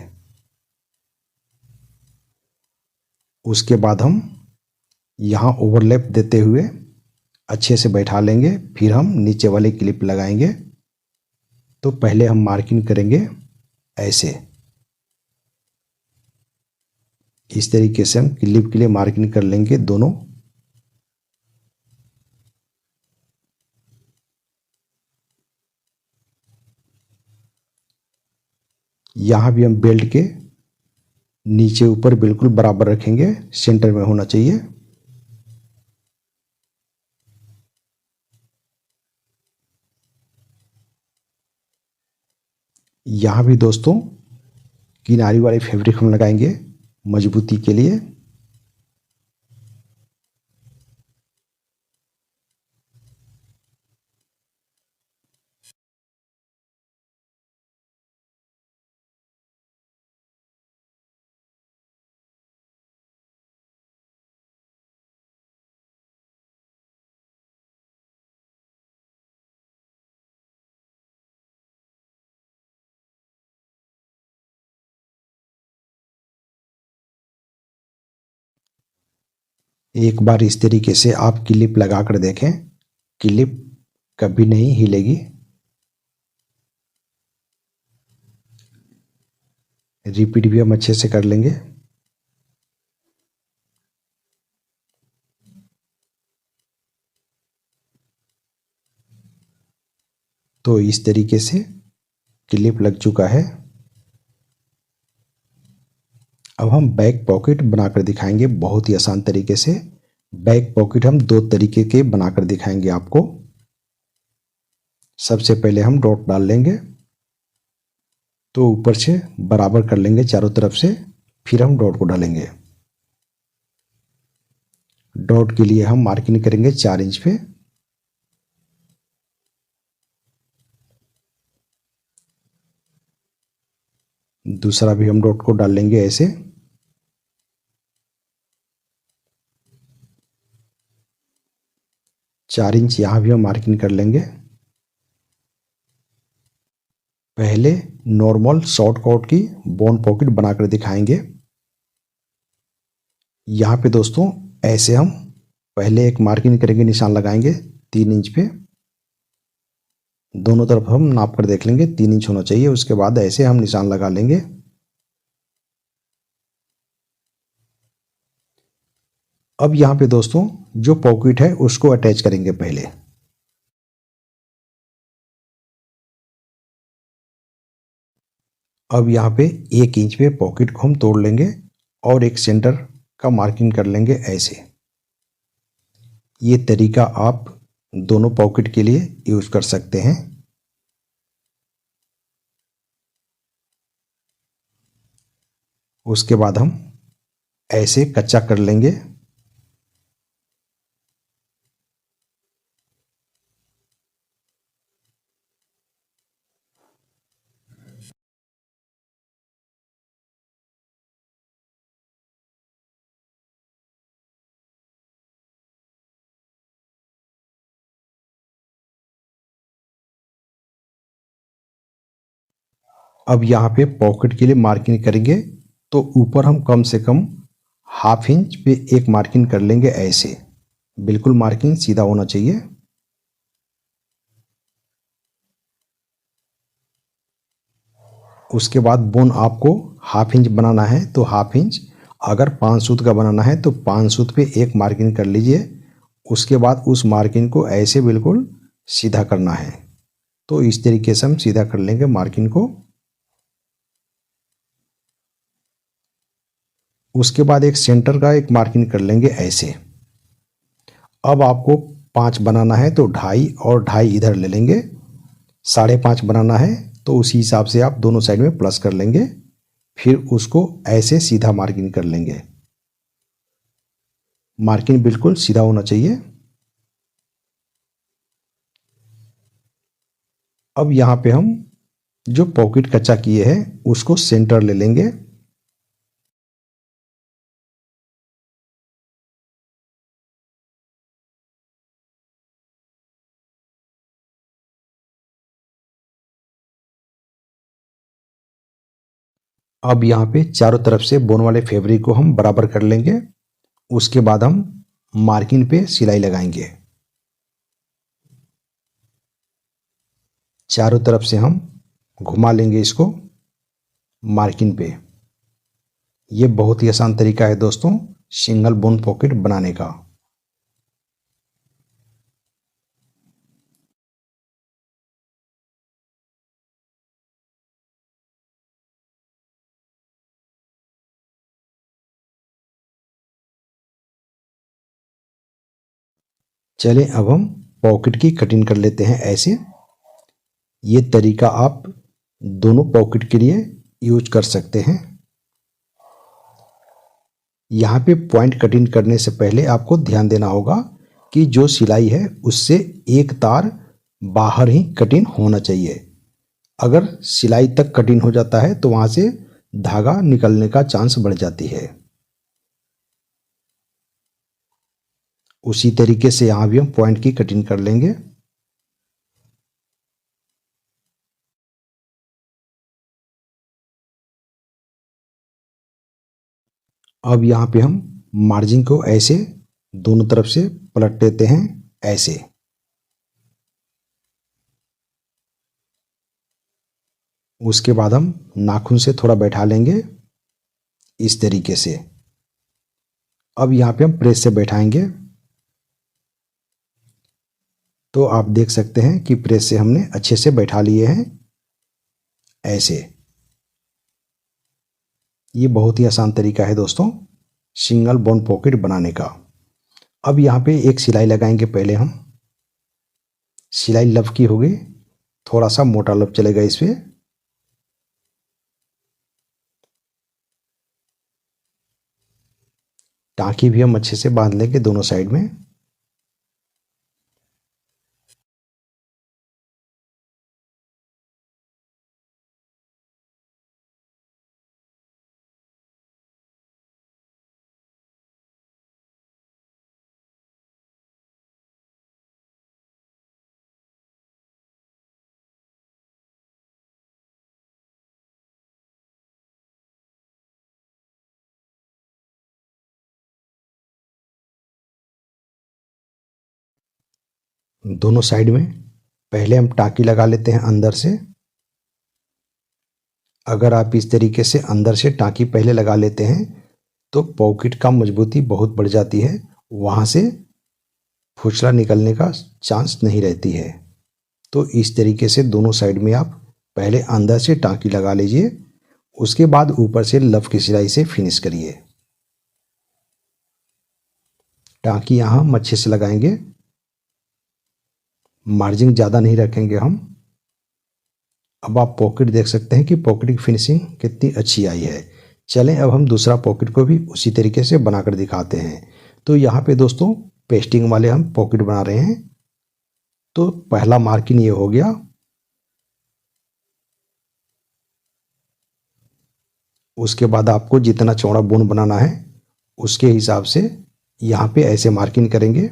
उसके बाद हम यहाँ ओवरलैप देते हुए अच्छे से बैठा लेंगे, फिर हम नीचे वाली क्लिप लगाएंगे। तो पहले हम मार्किंग करेंगे ऐसे। इस तरीके से हम क्लिप के लिए मार्किंग कर लेंगे दोनों। यहाँ भी हम बेल्ट के नीचे ऊपर बिल्कुल बराबर रखेंगे, सेंटर में होना चाहिए। यहाँ भी दोस्तों किनारी वाली फैब्रिक हम लगाएंगे मजबूती के लिए। एक बार इस तरीके से आप क्लिप लगा कर देखें, क्लिप कभी नहीं हिलेगी। रिपीट भी हम अच्छे से कर लेंगे। तो इस तरीके से क्लिप लग चुका है। अब हम बैक पॉकेट बनाकर दिखाएंगे बहुत ही आसान तरीके से। बैक पॉकेट हम 2 तरीके के बनाकर दिखाएंगे आपको। सबसे पहले हम डॉट डाल लेंगे, तो ऊपर से बराबर कर लेंगे चारों तरफ से, फिर हम डॉट को डालेंगे। डॉट के लिए हम मार्किंग करेंगे 4 इंच पे। दूसरा भी हम डॉट को डाल लेंगे ऐसे। चार इंच यहाँ भी हम मार्किंग कर लेंगे। पहले नॉर्मल शॉर्ट कॉर्ड की बोन पॉकेट बनाकर दिखाएंगे। यहाँ पे दोस्तों ऐसे हम पहले एक मार्किंग करेंगे, निशान लगाएंगे 3 इंच पे। दोनों तरफ हम नाप कर देख लेंगे 3 इंच होना चाहिए। उसके बाद ऐसे हम निशान लगा लेंगे। अब यहाँ पे दोस्तों जो पॉकेट है उसको अटैच करेंगे पहले। अब यहाँ पे 1 इंच पे पॉकेट को हम तोड़ लेंगे और एक सेंटर का मार्किंग कर लेंगे ऐसे। ये तरीका आप दोनों पॉकेट के लिए यूज कर सकते हैं। उसके बाद हम ऐसे कच्चा कर लेंगे। अब यहाँ पे पॉकेट के लिए मार्किंग करेंगे तो ऊपर हम कम से कम ½ इंच पे एक मार्किंग कर लेंगे ऐसे। बिल्कुल मार्किंग सीधा होना चाहिए। उसके बाद बोन आपको ½ इंच बनाना है तो ½ इंच, अगर 5 सूत का बनाना है तो 5 सूत पे एक मार्किंग कर लीजिए। उसके बाद उस मार्किंग को ऐसे बिल्कुल सीधा करना है। तो इस तरीके से हम सीधा कर लेंगे मार्किंग को। उसके बाद एक सेंटर का एक मार्किंग कर लेंगे ऐसे। अब आपको 5 बनाना है तो 2.5 और 2.5 इधर ले लेंगे। 5.5 बनाना है तो उसी हिसाब से आप दोनों साइड में प्लस कर लेंगे। फिर उसको ऐसे सीधा मार्किंग कर लेंगे। मार्किंग बिल्कुल सीधा होना चाहिए। अब यहाँ पे हम जो पॉकेट कच्चा किए हैं उसको सेंटर ले लेंगे। अब यहाँ पे चारों तरफ से बोन वाले फैब्रिक को हम बराबर कर लेंगे। उसके बाद हम मार्किंग पे सिलाई लगाएंगे। चारों तरफ से हम घुमा लेंगे इसको मार्किंग पे। ये बहुत ही आसान तरीका है दोस्तों सिंगल बोन पॉकेट बनाने का। चलें अब हम पॉकेट की कटिंग कर लेते हैं ऐसे। ये तरीका आप दोनों पॉकेट के लिए यूज कर सकते हैं। यहाँ पे पॉइंट कटिंग करने से पहले आपको ध्यान देना होगा कि जो सिलाई है उससे एक तार बाहर ही कटिंग होना चाहिए। अगर सिलाई तक कटिंग हो जाता है तो वहाँ से धागा निकलने का चांस बढ़ जाती है। उसी तरीके से यहाँ भी हम पॉइंट की कटिंग कर लेंगे। अब यहाँ पे हम मार्जिन को ऐसे दोनों तरफ से पलट देते हैं ऐसे। उसके बाद हम नाखून से थोड़ा बैठा लेंगे इस तरीके से। अब यहाँ पे हम प्रेस से बैठाएंगे तो आप देख सकते हैं कि प्रेस से हमने अच्छे से बैठा लिए हैं ऐसे। ये बहुत ही आसान तरीका है दोस्तों सिंगल बोन पॉकेट बनाने का। अब यहाँ पे एक सिलाई लगाएंगे पहले हम। सिलाई लब की होगी, थोड़ा सा मोटा लब चलेगा इस पे। टाँकी भी हम अच्छे से बांध लेंगे दोनों साइड में। दोनों साइड में पहले हम टाँकी लगा लेते हैं अंदर से। अगर आप इस तरीके से अंदर से टाँकी पहले लगा लेते हैं तो पॉकेट का मजबूती बहुत बढ़ जाती है, वहाँ से फुसला निकलने का चांस नहीं रहती है। तो इस तरीके से दोनों साइड में आप पहले अंदर से टाँकी लगा लीजिए, उसके बाद ऊपर से लफ की सिलाई से फिनिश करिए। टाँकी यहाँ हम अच्छे से लगाएंगे, मार्जिन ज़्यादा नहीं रखेंगे हम। अब आप पॉकेट देख सकते हैं कि पॉकेट की फिनिशिंग कितनी अच्छी आई है। चलें अब हम दूसरा पॉकेट को भी उसी तरीके से बनाकर दिखाते हैं। तो यहाँ पे दोस्तों पेस्टिंग वाले हम पॉकेट बना रहे हैं। तो पहला मार्किंग ये हो गया। उसके बाद आपको जितना चौड़ा बून बनाना है उसके हिसाब से यहाँ पे ऐसे मार्किंग करेंगे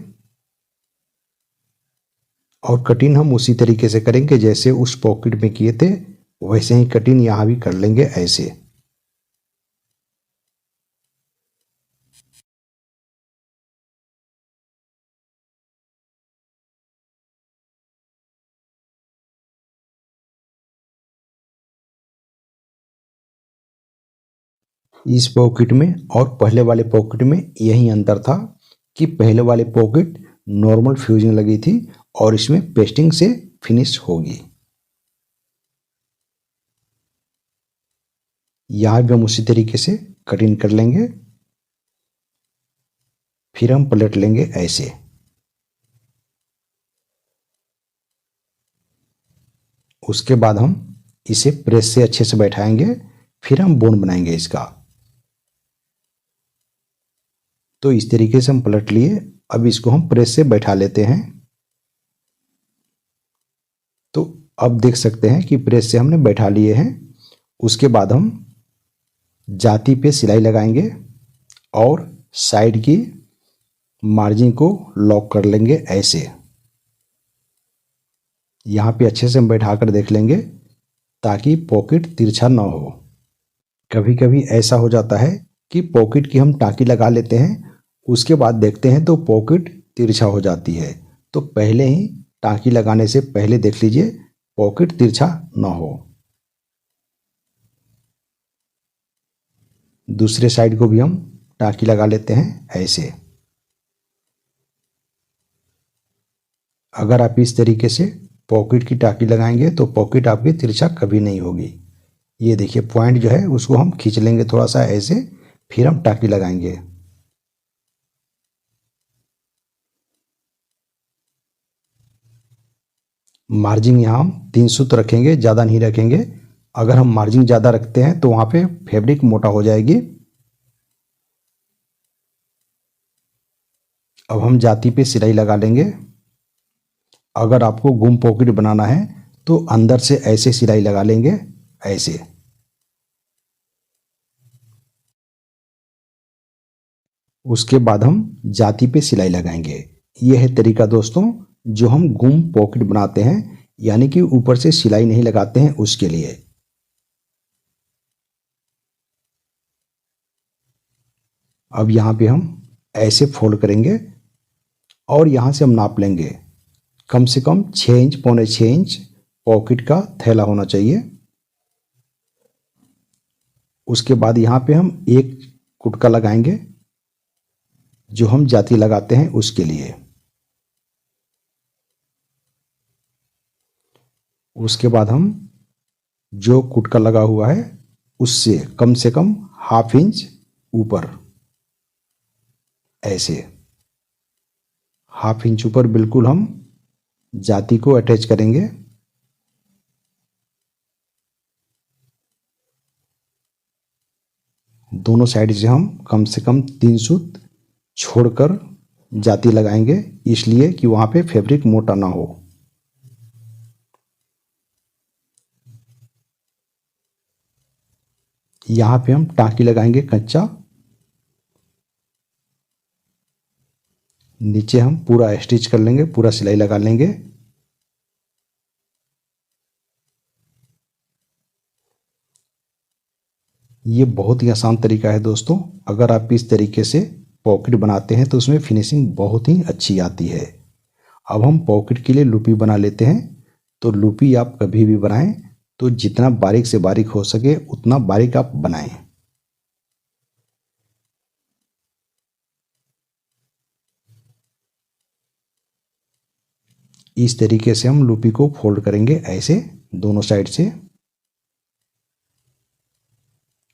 और कटिंग हम उसी तरीके से करेंगे जैसे उस पॉकेट में किए थे, वैसे ही कटिंग यहाँ भी कर लेंगे ऐसे। इस पॉकेट में और पहले वाले पॉकेट में यही अंतर था कि पहले वाले पॉकेट नॉर्मल फ्यूजिंग लगी थी और इसमें पेस्टिंग से फिनिश होगी। यहाँ भी हम उसी तरीके से कटिंग कर लेंगे, फिर हम पलट लेंगे ऐसे। उसके बाद हम इसे प्रेस से अच्छे से बैठाएंगे, फिर हम बोन बनाएंगे इसका। तो इस तरीके से हम पलट लिए। अब इसको हम प्रेस से बैठा लेते हैं। तो अब देख सकते हैं कि प्रेस से हमने बैठा लिए हैं। उसके बाद हम जाती पे सिलाई लगाएंगे और साइड की मार्जिन को लॉक कर लेंगे ऐसे। यहाँ पे अच्छे से हम बैठा कर देख लेंगे ताकि पॉकेट तिरछा ना हो। कभी कभी ऐसा हो जाता है कि पॉकेट की हम टाँकी लगा लेते हैं, उसके बाद देखते हैं तो पॉकेट तिरछा हो जाती है। तो पहले ही टाँकी लगाने से पहले देख लीजिए पॉकेट तिरछा ना हो। दूसरे साइड को भी हम टाँकी लगा लेते हैं ऐसे। अगर आप इस तरीके से पॉकेट की टाँकी लगाएंगे तो पॉकेट आपकी तिरछा कभी नहीं होगी। ये देखिए पॉइंट जो है उसको हम खींच लेंगे थोड़ा सा ऐसे, फिर हम टाँकी लगाएंगे। मार्जिन यहाँ हम 3 सूत रखेंगे, ज़्यादा नहीं रखेंगे। अगर हम मार्जिन ज़्यादा रखते हैं तो वहाँ पे फैब्रिक मोटा हो जाएगी। अब हम जाती पे सिलाई लगा लेंगे। अगर आपको गुम पॉकेट बनाना है तो अंदर से ऐसे सिलाई लगा लेंगे ऐसे। उसके बाद हम जाती पे सिलाई लगाएंगे। यह है तरीका दोस्तों जो हम गुम पॉकेट बनाते हैं, यानी कि ऊपर से सिलाई नहीं लगाते हैं उसके लिए। अब यहाँ पे हम ऐसे फोल्ड करेंगे और यहाँ से हम नाप लेंगे। कम से कम 6 इंच, पौने 6 इंच पॉकेट का थैला होना चाहिए। उसके बाद यहाँ पे हम एक कुटका लगाएंगे जो हम जाती लगाते हैं उसके लिए। उसके बाद हम जो कुटका लगा हुआ है उससे कम से कम ½ इंच ऊपर ऐसे, ½ इंच ऊपर बिल्कुल हम जाती को अटैच करेंगे। दोनों साइड से हम कम से कम 3 सूत छोड़कर जाती लगाएंगे, इसलिए कि वहाँ पे फैब्रिक मोटा ना हो। यहाँ पे हम टाँकी लगाएंगे कच्चा। नीचे हम पूरा स्टिच कर लेंगे, पूरा सिलाई लगा लेंगे। ये बहुत ही आसान तरीका है दोस्तों। अगर आप इस तरीके से पॉकेट बनाते हैं तो उसमें फिनिशिंग बहुत ही अच्छी आती है। अब हम पॉकेट के लिए लूपी बना लेते हैं। तो लूपी आप कभी भी बनाएं तो जितना बारीक से बारीक हो सके उतना बारीक आप बनाएं। इस तरीके से हम लूपी को फोल्ड करेंगे ऐसे दोनों साइड से।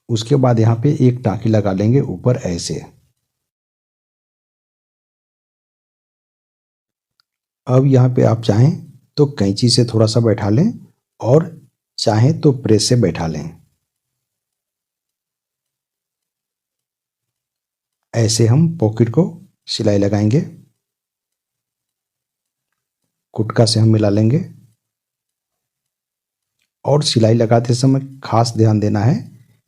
उसके बाद यहाँ पे एक टाँकी लगा लेंगे ऊपर ऐसे। अब यहाँ पे आप चाहें तो कैंची से थोड़ा सा बैठा लें और चाहें तो प्रेस से बैठा लें। ऐसे हम पॉकेट को सिलाई लगाएंगे। कुटका से हम मिला लेंगे और सिलाई लगाते समय खास ध्यान देना है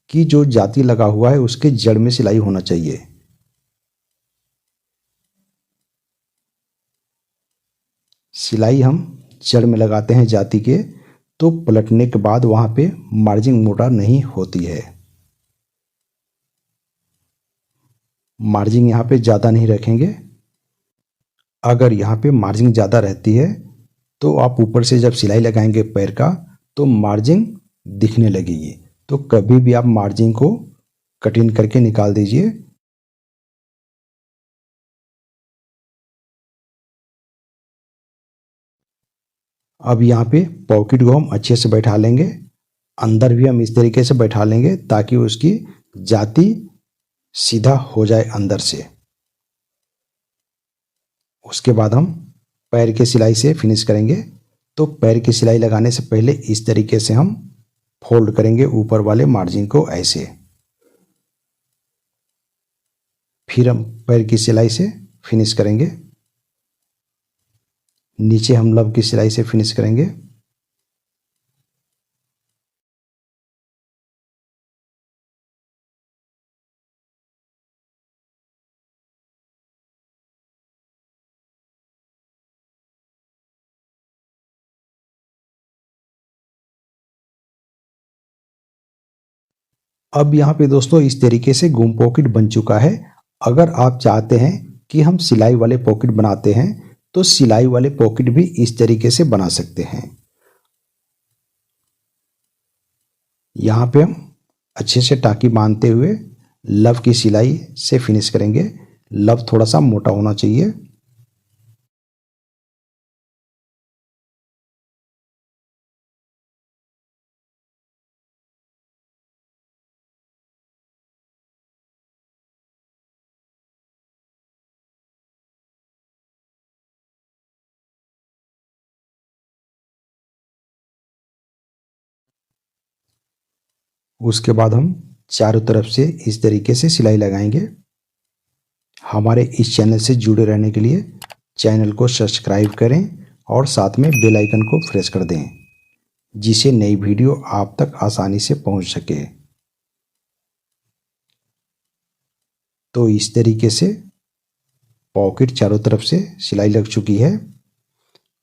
कि जो जाती लगा हुआ है उसके जड़ में सिलाई होना चाहिए। सिलाई हम जड़ में लगाते हैं जाती के, तो पलटने के बाद वहां पे मार्जिन मोटा नहीं होती है। मार्जिन यहाँ पे ज़्यादा नहीं रखेंगे। अगर यहाँ पे मार्जिन ज़्यादा रहती है तो आप ऊपर से जब सिलाई लगाएंगे पैर का तो मार्जिन दिखने लगेगी। तो कभी भी आप मार्जिन को कटिंग करके निकाल दीजिए। अब यहाँ पे पॉकेट को हम अच्छे से बैठा लेंगे। अंदर भी हम इस तरीके से बैठा लेंगे ताकि उसकी जाती सीधा हो जाए अंदर से। उसके बाद हम पैर के सिलाई से फिनिश करेंगे। तो पैर की सिलाई लगाने से पहले इस तरीके से हम फोल्ड करेंगे ऊपर वाले मार्जिन को ऐसे। फिर हम पैर की सिलाई से फिनिश करेंगे। नीचे हम लब की सिलाई से फिनिश करेंगे। अब यहाँ पे दोस्तों इस तरीके से घूम पॉकेट बन चुका है। अगर आप चाहते हैं कि हम सिलाई वाले पॉकेट बनाते हैं तो सिलाई वाले पॉकेट भी इस तरीके से बना सकते हैं। यहाँ पे हम अच्छे से टाँकी बांधते हुए लव की सिलाई से फिनिश करेंगे। लव थोड़ा सा मोटा होना चाहिए। उसके बाद हम चारों तरफ से इस तरीके से सिलाई लगाएंगे। हमारे इस चैनल से जुड़े रहने के लिए चैनल को सब्सक्राइब करें और साथ में बेल आइकन को प्रेस कर दें, जिससे नई वीडियो आप तक आसानी से पहुंच सके। तो इस तरीके से पॉकेट चारों तरफ से सिलाई लग चुकी है।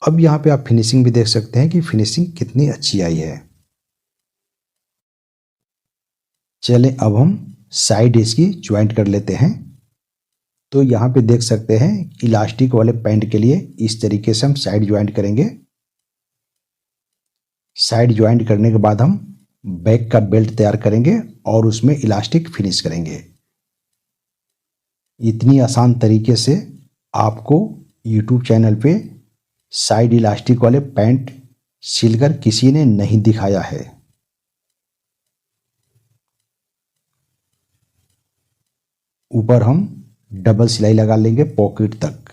अब यहाँ पे आप फिनिशिंग भी देख सकते हैं कि फिनिशिंग कितनी अच्छी आई है। चलें अब हम साइड इसकी ज्वाइंट कर लेते हैं। तो यहाँ पे देख सकते हैं इलास्टिक वाले पैंट के लिए इस तरीके से हम साइड ज्वाइंट करेंगे। साइड ज्वाइंट करने के बाद हम बैक का बेल्ट तैयार करेंगे और उसमें इलास्टिक फिनिश करेंगे। इतनी आसान तरीके से आपको YouTube चैनल पे साइड इलास्टिक वाले पैंट सिलकर किसी ने नहीं दिखाया है। ऊपर हम डबल सिलाई लगा लेंगे पॉकेट तक।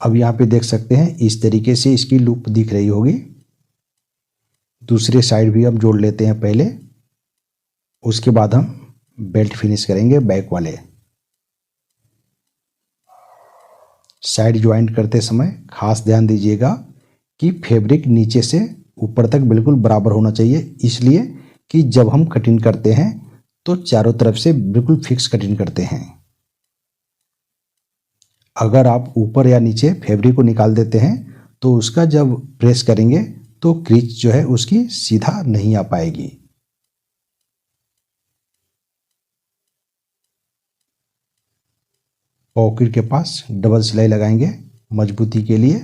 अब यहाँ पे देख सकते हैं इस तरीके से इसकी लूप दिख रही होगी। दूसरे साइड भी हम जोड़ लेते हैं पहले। उसके बाद हम बेल्ट फिनिश करेंगे बैक वाले। साइड ज्वाइंट करते समय खास ध्यान दीजिएगा कि फैब्रिक नीचे से ऊपर तक बिल्कुल बराबर होना चाहिए, इसलिए कि जब हम कटिंग करते हैं तो चारों तरफ से बिल्कुल फिक्स कटिंग करते हैं। अगर आप ऊपर या नीचे फैब्रिक को निकाल देते हैं तो उसका जब प्रेस करेंगे तो क्रीच जो है उसकी सीधा नहीं आ पाएगी। पॉकेट के पास डबल सिलाई लगाएंगे मजबूती के लिए।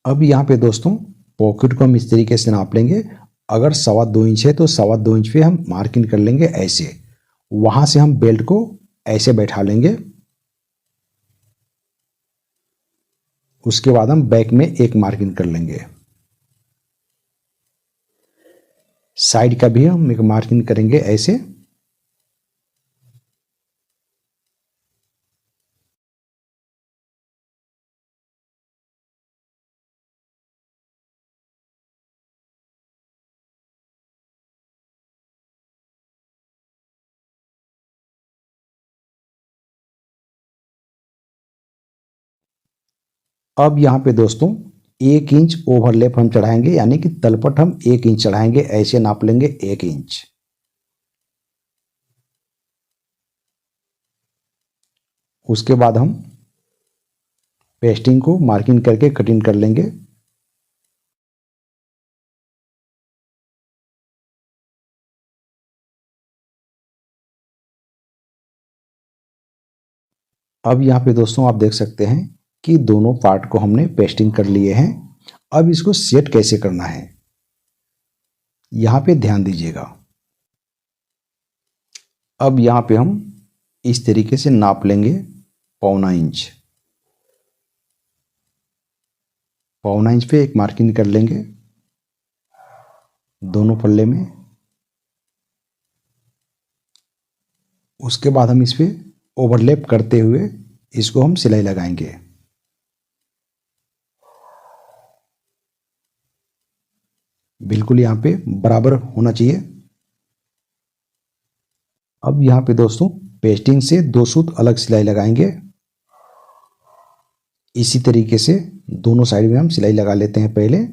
अब यहाँ पे दोस्तों पॉकेट को हम इस तरीके से नाप लेंगे। अगर 2.25 इंच है तो 2.25 इंच पे हम मार्किंग कर लेंगे ऐसे। वहां से हम बेल्ट को ऐसे बैठा लेंगे। उसके बाद हम बैक में एक मार्किंग कर लेंगे। साइड का भी हम एक मार्किंग करेंगे ऐसे। अब यहाँ पे दोस्तों 1 इंच ओवरलैप हम चढ़ाएंगे, यानी कि तलपट हम 1 इंच चढ़ाएंगे। ऐसे नाप लेंगे 1 इंच। उसके बाद हम पेस्टिंग को मार्किंग करके कटिंग कर लेंगे। अब यहाँ पे दोस्तों आप देख सकते हैं कि दोनों पार्ट को हमने पेस्टिंग कर लिए हैं। अब इसको सेट कैसे करना है यहाँ पे ध्यान दीजिएगा। अब यहाँ पे हम इस तरीके से नाप लेंगे 1.25 इंच। 1.25 इंच पे एक मार्किंग कर लेंगे दोनों पल्ले में। उसके बाद हम इस पे ओवरलैप करते हुए इसको हम सिलाई लगाएंगे। बिल्कुल यहाँ पे बराबर होना चाहिए। अब यहाँ पे दोस्तों पेस्टिंग से 2 सूत अलग सिलाई लगाएंगे। इसी तरीके से दोनों साइड में हम सिलाई लगा लेते हैं पहले।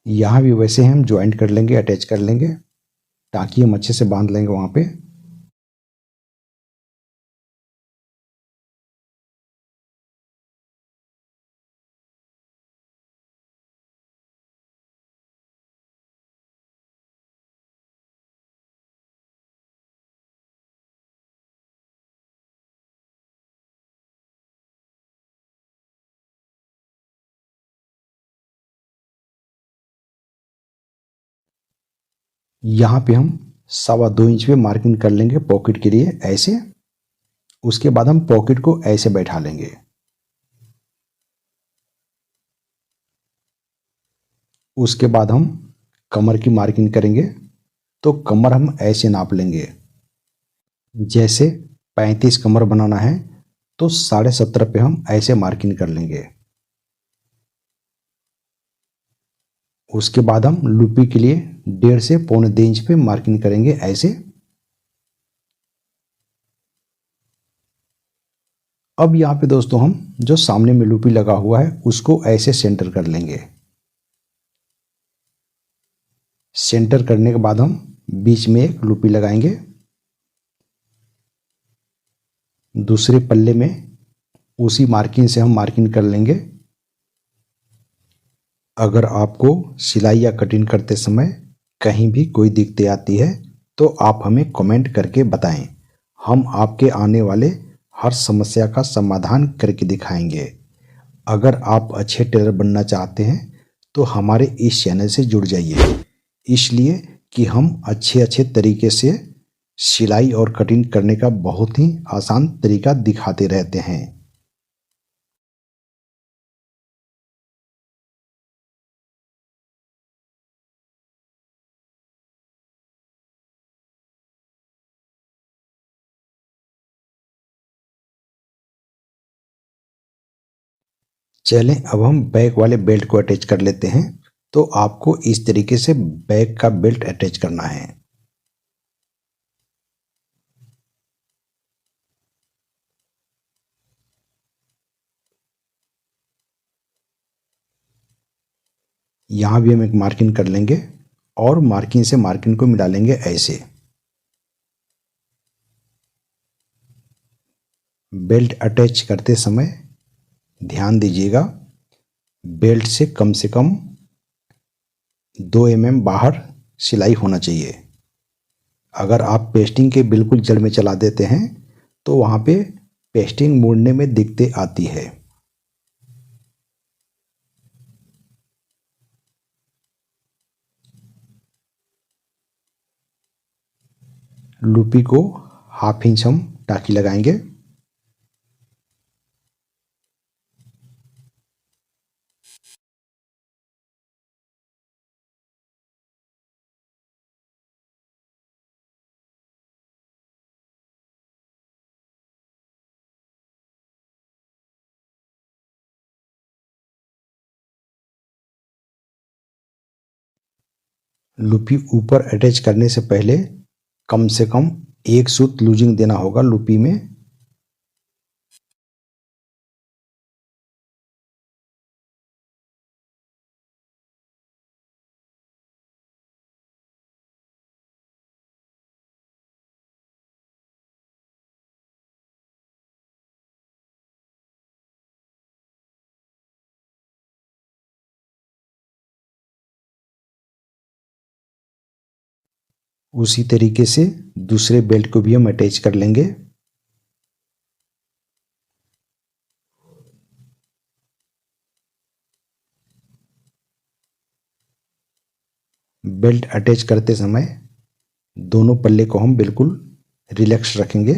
यहाँ भी वैसे हम ज्वाइंट कर लेंगे, अटैच कर लेंगे, ताकि हम अच्छे से बांध लेंगे वहाँ पे। यहाँ पे हम 2.25 इंच पे मार्किंग कर लेंगे पॉकेट के लिए ऐसे। उसके बाद हम पॉकेट को ऐसे बैठा लेंगे। उसके बाद हम कमर की मार्किंग करेंगे। तो कमर हम ऐसे नाप लेंगे। जैसे 35 कमर बनाना है तो 17.5 पे हम ऐसे मार्किंग कर लेंगे। उसके बाद हम लूपी के लिए 1.5 से 1.25 इंच पे मार्किंग करेंगे ऐसे। अब यहाँ पे दोस्तों हम जो सामने में लूपी लगा हुआ है उसको ऐसे सेंटर कर लेंगे। सेंटर करने के बाद हम बीच में एक लूपी लगाएंगे। दूसरे पल्ले में उसी मार्किंग से हम मार्किंग कर लेंगे। अगर आपको सिलाई या कटिंग करते समय कहीं भी कोई दिक्कतें आती है तो आप हमें कमेंट करके बताएं। हम आपके आने वाले हर समस्या का समाधान करके दिखाएंगे। अगर आप अच्छे टेलर बनना चाहते हैं तो हमारे इस चैनल से जुड़ जाइए, इसलिए कि हम अच्छे तरीके से सिलाई और कटिंग करने का बहुत ही आसान तरीका दिखाते रहते हैं। चलें अब हम बैक वाले बेल्ट को अटैच कर लेते हैं। तो आपको इस तरीके से बैक का बेल्ट अटैच करना है। यहाँ भी हम एक मार्किंग कर लेंगे और मार्किंग से मार्किंग को मिला लेंगे ऐसे। बेल्ट अटैच करते समय ध्यान दीजिएगा, बेल्ट से कम 2 mm बाहर सिलाई होना चाहिए। अगर आप पेस्टिंग के बिल्कुल जड़ में चला देते हैं तो वहाँ पे पेस्टिंग मोड़ने में दिक्कतें आती है। लूपी को 1/2 इंच हम टाँकी लगाएंगे। लूपी ऊपर अटैच करने से पहले कम से कम 1 सूत लूजिंग देना होगा लूपी में। उसी तरीके से दूसरे बेल्ट को भी हम अटैच कर लेंगे। बेल्ट अटैच करते समय दोनों पल्ले को हम बिल्कुल रिलैक्स रखेंगे।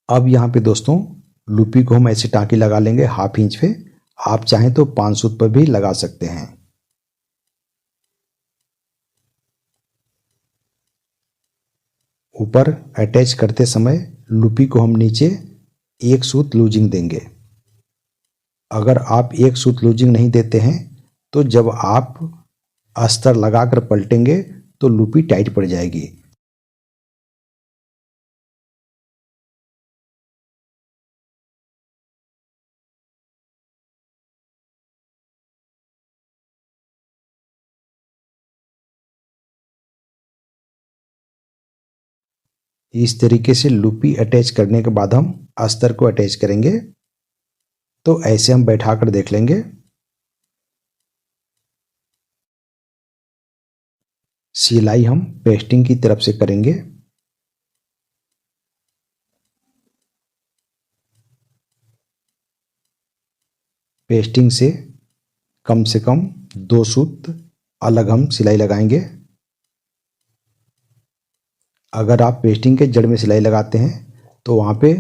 अब यहाँ पे दोस्तों लूपी को हम ऐसे टाँकी लगा लेंगे 1/2 इंच पे। आप चाहें तो 5 सूत पर भी लगा सकते हैं। ऊपर अटैच करते समय लूपी को हम नीचे 1 सूत लूजिंग देंगे। अगर आप 1 सूत लूजिंग नहीं देते हैं तो जब आप अस्तर लगाकर पलटेंगे तो लूपी टाइट पड़ जाएगी। इस तरीके से लूपी अटैच करने के बाद हम अस्तर को अटैच करेंगे। तो ऐसे हम बैठाकर देख लेंगे। सिलाई हम पेस्टिंग की तरफ से करेंगे। पेस्टिंग से कम 2 सूत अलग हम सिलाई लगाएंगे। अगर आप पेस्टिंग के जड़ में सिलाई लगाते हैं तो वहाँ पे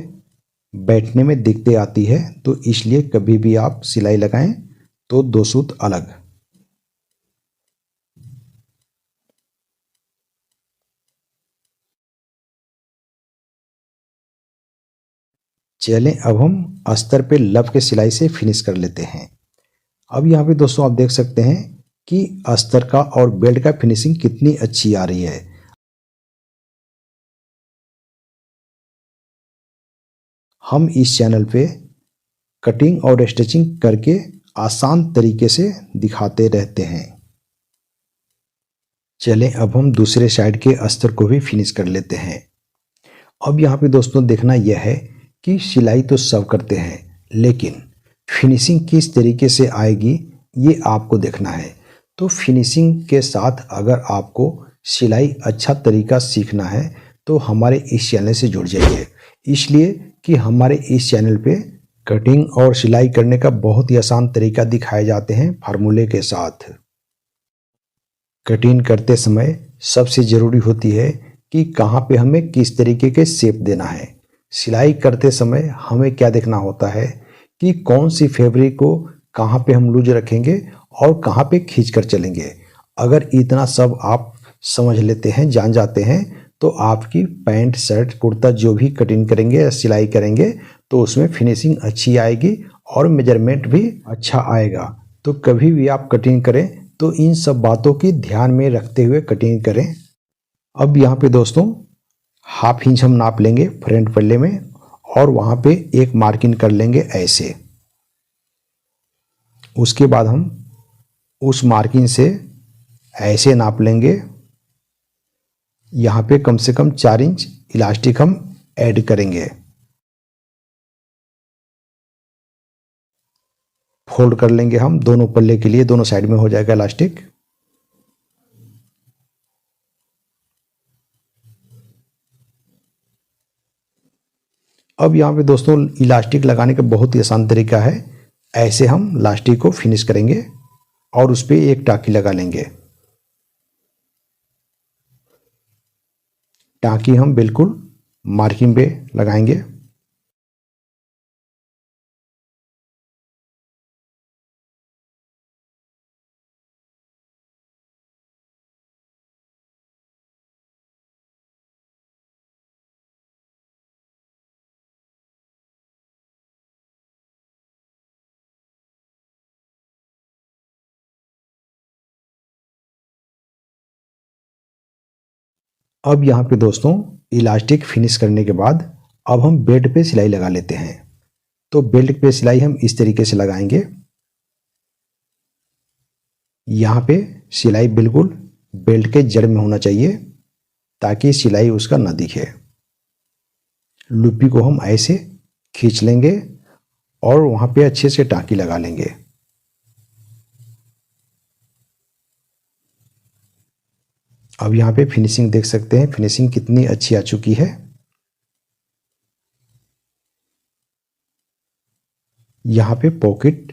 बैठने में दिक्कतें आती है, तो इसलिए कभी भी आप सिलाई लगाएं तो 2 सूत अलग। चलें अब हम अस्तर पे लफ के सिलाई से फिनिश कर लेते हैं। अब यहाँ पे दोस्तों आप देख सकते हैं कि अस्तर का और बेल्ट का फिनिशिंग कितनी अच्छी आ रही है। हम इस चैनल पे कटिंग और स्टिचिंग करके आसान तरीके से दिखाते रहते हैं। चलें अब हम दूसरे साइड के अस्तर को भी फिनिश कर लेते हैं। अब यहाँ पे दोस्तों देखना यह है कि सिलाई तो सब करते हैं, लेकिन फिनिशिंग किस तरीके से आएगी ये आपको देखना है। तो फिनिशिंग के साथ अगर आपको सिलाई अच्छा तरीका सीखना है तो हमारे इस चैनल से जुड़ जाइए, इसलिए कि हमारे इस चैनल पे कटिंग और सिलाई करने का बहुत ही आसान तरीका दिखाए जाते हैं फार्मूले के साथ। कटिंग करते समय सबसे ज़रूरी होती है कि कहाँ पे हमें किस तरीके के शेप देना है। सिलाई करते समय हमें क्या देखना होता है कि कौन सी फैब्रिक को कहाँ पे हम लूज रखेंगे और कहाँ पे खींच कर चलेंगे। अगर इतना सब आप समझ लेते हैं, जान जाते हैं, तो आपकी पैंट शर्ट कुर्ता जो भी कटिंग करेंगे या सिलाई करेंगे तो उसमें फिनिशिंग अच्छी आएगी और मेजरमेंट भी अच्छा आएगा। तो कभी भी आप कटिंग करें तो इन सब बातों की ध्यान में रखते हुए कटिंग करें। अब यहाँ पे दोस्तों 1/2 इंच हम नाप लेंगे फ्रंट पल्ले में और वहाँ पे एक मार्किंग कर लेंगे ऐसे। उसके बाद हम उस मार्किंग से ऐसे नाप लेंगे। यहाँ पे कम से कम 4 इंच इलास्टिक हम ऐड करेंगे। फोल्ड कर लेंगे हम दोनों पल्ले के लिए, दोनों साइड में हो जाएगा इलास्टिक। अब यहाँ पे दोस्तों इलास्टिक लगाने का बहुत ही आसान तरीका है। ऐसे हम इलास्टिक को फिनिश करेंगे और उस पर एक टाँकी लगा लेंगे। टाँकी हम बिल्कुल मार्किंग पे लगाएंगे। अब यहाँ पे दोस्तों इलास्टिक फिनिश करने के बाद अब हम बेल्ट पे सिलाई लगा लेते हैं। तो बेल्ट पे सिलाई हम इस तरीके से लगाएंगे। यहाँ पे सिलाई बिल्कुल बेल्ट के जड़ में होना चाहिए ताकि सिलाई उसका ना दिखे। लुपी को हम ऐसे खींच लेंगे और वहाँ पे अच्छे से टाँकी लगा लेंगे। अब यहाँ पे फिनिशिंग देख सकते हैं, फिनिशिंग कितनी अच्छी आ चुकी है। यहाँ पे पॉकेट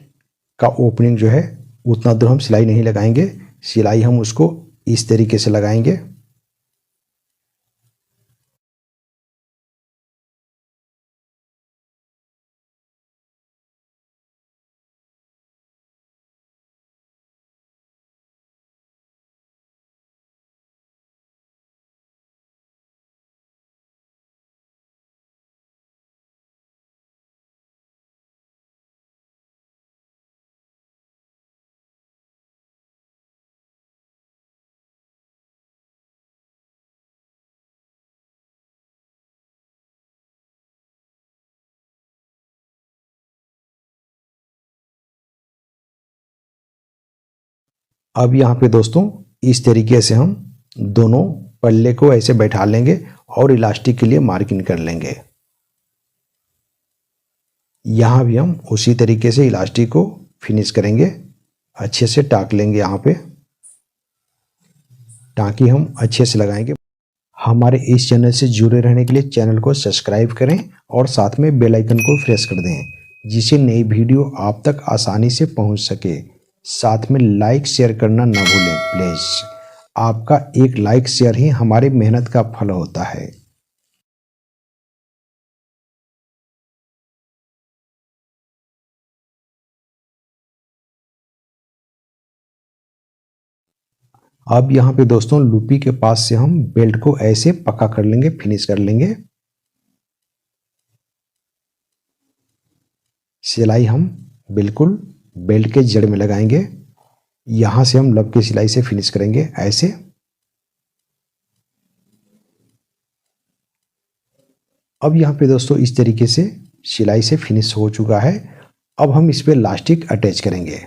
का ओपनिंग जो है उतना दूर हम सिलाई नहीं लगाएंगे, सिलाई हम उसको इस तरीके से लगाएंगे। अब यहाँ पे दोस्तों इस तरीके से हम दोनों पल्ले को ऐसे बैठा लेंगे और इलास्टिक के लिए मार्किंग कर लेंगे। यहाँ भी हम उसी तरीके से इलास्टिक को फिनिश करेंगे, अच्छे से टाक लेंगे। यहाँ पे टाँकी हम अच्छे से लगाएंगे। हमारे इस चैनल से जुड़े रहने के लिए चैनल को सब्सक्राइब करें और साथ में बेल आइकन को प्रेस कर दें जिससे नई वीडियो आप तक आसानी से पहुंच सके। साथ में लाइक शेयर करना ना भूलें प्लीज़। आपका एक लाइक शेयर ही हमारी मेहनत का फल होता है। अब यहाँ पे दोस्तों लूपी के पास से हम बेल्ट को ऐसे पक्का कर लेंगे, फिनिश कर लेंगे। सिलाई हम बिल्कुल बेल्ट के जड़ में लगाएंगे। यहाँ से हम लब की सिलाई से फिनिश करेंगे ऐसे। अब यहाँ पे दोस्तों इस तरीके से सिलाई से फिनिश हो चुका है। अब हम इस पे इलास्टिक अटैच करेंगे।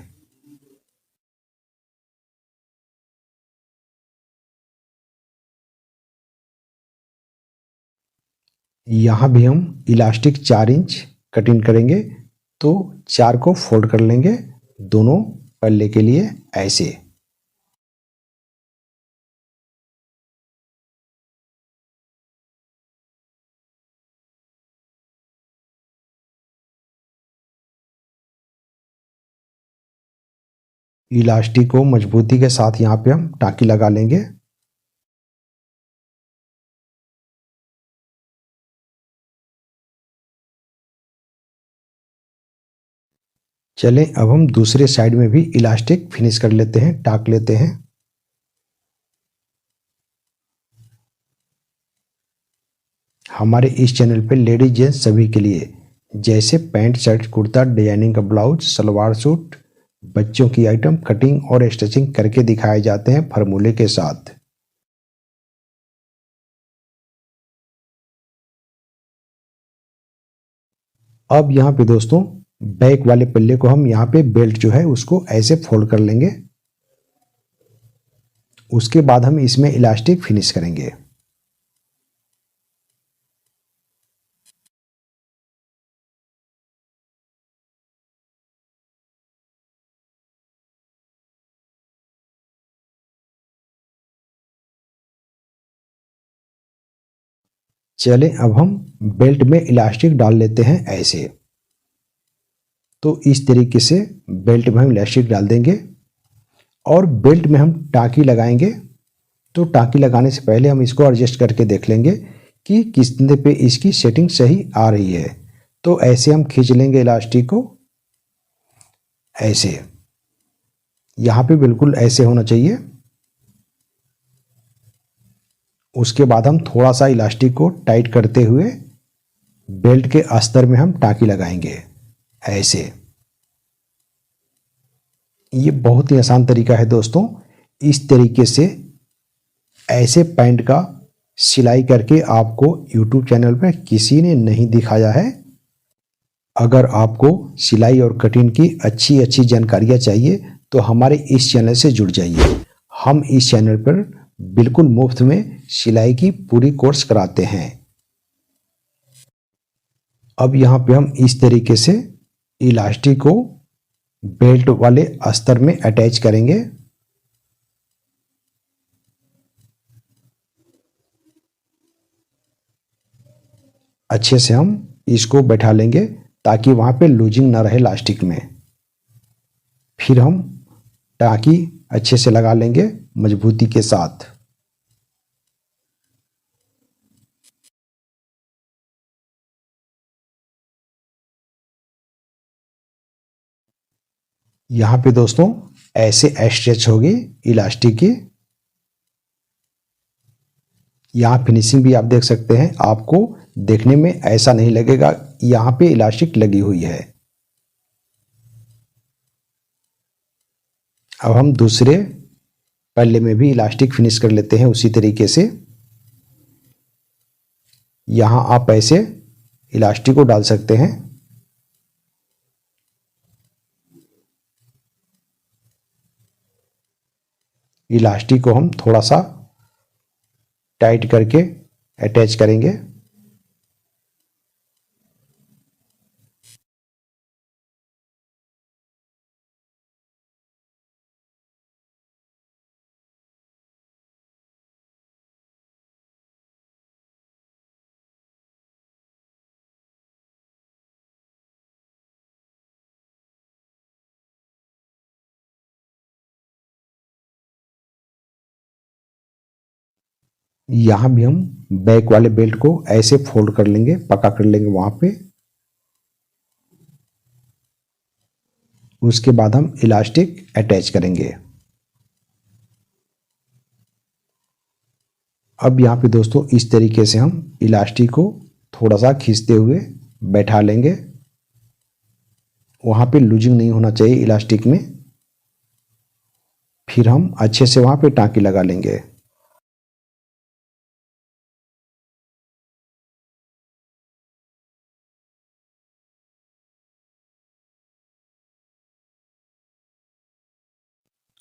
यहाँ भी हम इलास्टिक 4 इंच कटिंग करेंगे, तो 4 को फोल्ड कर लेंगे दोनों पल्ले के लिए ऐसे। इलास्टिक को मजबूती के साथ यहाँ पे हम टाँकी लगा लेंगे। चलें अब हम दूसरे साइड में भी इलास्टिक फिनिश कर लेते हैं, टाक लेते हैं। हमारे इस चैनल पे लेडीज जेंट्स सभी के लिए, जैसे पैंट शर्ट कुर्ता, डिजाइनिंग का ब्लाउज, सलवार सूट, बच्चों की आइटम कटिंग और स्टिचिंग करके दिखाए जाते हैं फार्मूले के साथ। अब यहाँ पे दोस्तों बैक वाले पल्ले को हम यहाँ पे बेल्ट जो है उसको ऐसे फोल्ड कर लेंगे। उसके बाद हम इसमें इलास्टिक फिनिश करेंगे। चलें अब हम बेल्ट में इलास्टिक डाल लेते हैं ऐसे। तो इस तरीके से बेल्ट में हम इलास्टिक डाल देंगे और बेल्ट में हम टाँकी लगाएंगे। तो टाँकी लगाने से पहले हम इसको एडजस्ट करके देख लेंगे कि कितने पे इसकी सेटिंग सही आ रही है। तो ऐसे हम खींच लेंगे इलास्टिक को ऐसे, यहाँ पे बिल्कुल ऐसे होना चाहिए। उसके बाद हम थोड़ा सा इलास्टिक को टाइट करते हुए बेल्ट के अस्तर में हम टाँकी लगाएंगे ऐसे। ये बहुत ही आसान तरीका है दोस्तों। इस तरीके से ऐसे पैंट का सिलाई करके आपको YouTube चैनल पर किसी ने नहीं दिखाया है। अगर आपको सिलाई और कटिंग की अच्छी अच्छी जानकारियाँ चाहिए तो हमारे इस चैनल से जुड़ जाइए। हम इस चैनल पर बिल्कुल मुफ्त में सिलाई की पूरी कोर्स कराते हैं। अब यहाँ पे हम इस तरीके से इलास्टिक को बेल्ट वाले अस्तर में अटैच करेंगे। अच्छे से हम इसको बैठा लेंगे ताकि वहाँ पे लूजिंग ना रहे इलास्टिक में। फिर हम टाँकी अच्छे से लगा लेंगे मजबूती के साथ। यहाँ पे दोस्तों ऐसे स्ट्रेच होगी इलास्टिक की। यहाँ फिनिशिंग भी आप देख सकते हैं। आपको देखने में ऐसा नहीं लगेगा यहाँ पे इलास्टिक लगी हुई है। अब हम दूसरे पल्ले में भी इलास्टिक फिनिश कर लेते हैं उसी तरीके से। यहाँ आप ऐसे इलास्टिक को डाल सकते हैं। इलास्टिक को हम थोड़ा सा टाइट करके अटैच करेंगे। यहाँ भी हम बैक वाले बेल्ट को ऐसे फोल्ड कर लेंगे, पक्का कर लेंगे वहां पे। उसके बाद हम इलास्टिक अटैच करेंगे। अब यहाँ पे दोस्तों इस तरीके से हम इलास्टिक को थोड़ा सा खींचते हुए बैठा लेंगे। वहाँ पे लूजिंग नहीं होना चाहिए इलास्टिक में। फिर हम अच्छे से वहाँ पे टाँकी लगा लेंगे।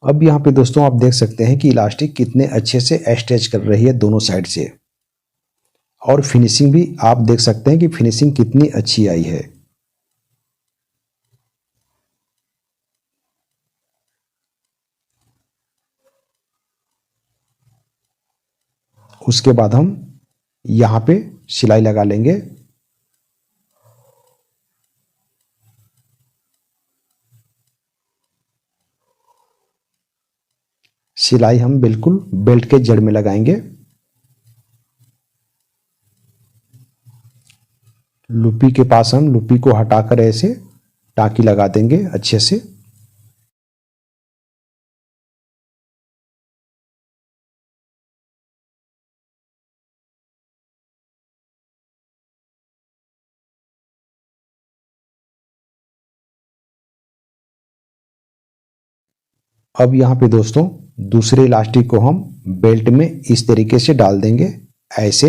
अब यहाँ पे दोस्तों आप देख सकते हैं कि इलास्टिक कितने अच्छे से स्ट्रेच कर रही है दोनों साइड से। और फिनिशिंग भी आप देख सकते हैं कि फिनिशिंग कितनी अच्छी आई है। उसके बाद हम यहाँ पे सिलाई लगा लेंगे। सिलाई हम बिल्कुल बेल्ट के जड़ में लगाएंगे। लूपी के पास हम लूपी को हटाकर ऐसे टाँकी लगा देंगे अच्छे से। अब यहाँ पे दोस्तों दूसरे इलास्टिक को हम बेल्ट में इस तरीके से डाल देंगे, ऐसे।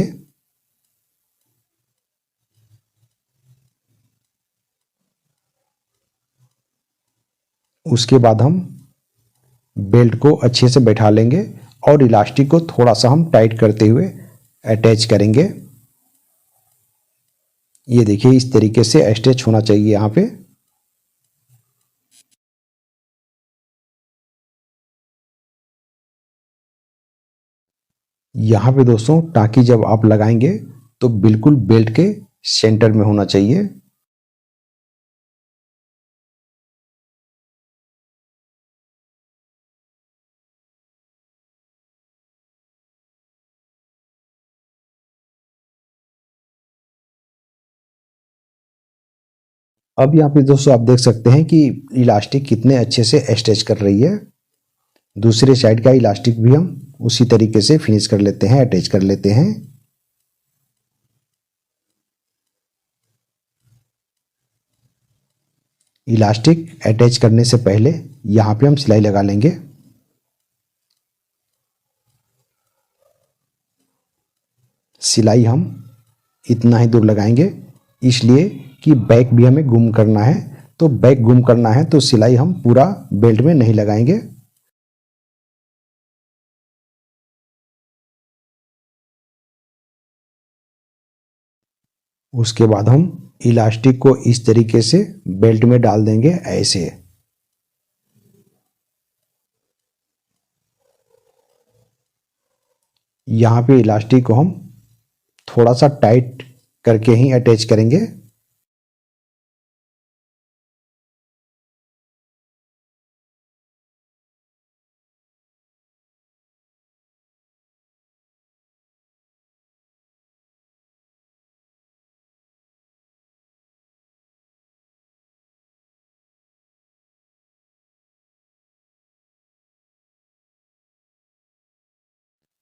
उसके बाद हम बेल्ट को अच्छे से बैठा लेंगे और इलास्टिक को थोड़ा सा हम टाइट करते हुए अटैच करेंगे। ये देखिए इस तरीके से अटैच होना चाहिए यहाँ पे। यहाँ पे दोस्तों टाँकी जब आप लगाएंगे तो बिल्कुल बेल्ट के सेंटर में होना चाहिए। अब यहाँ पे दोस्तों आप देख सकते हैं कि इलास्टिक कितने अच्छे से अटैच कर रही है। दूसरे साइड का इलास्टिक भी हम उसी तरीके से फिनिश कर लेते हैं, अटैच कर लेते हैं। इलास्टिक अटैच करने से पहले यहाँ पे हम सिलाई लगा लेंगे। सिलाई हम इतना ही दूर लगाएंगे, इसलिए कि बैक भी हमें गुम करना है। तो बैक गुम करना है तो सिलाई हम पूरा बेल्ट में नहीं लगाएंगे। उसके बाद हम इलास्टिक को इस तरीके से बेल्ट में डाल देंगे, ऐसे। यहाँ पे इलास्टिक को हम थोड़ा सा टाइट करके ही अटैच करेंगे।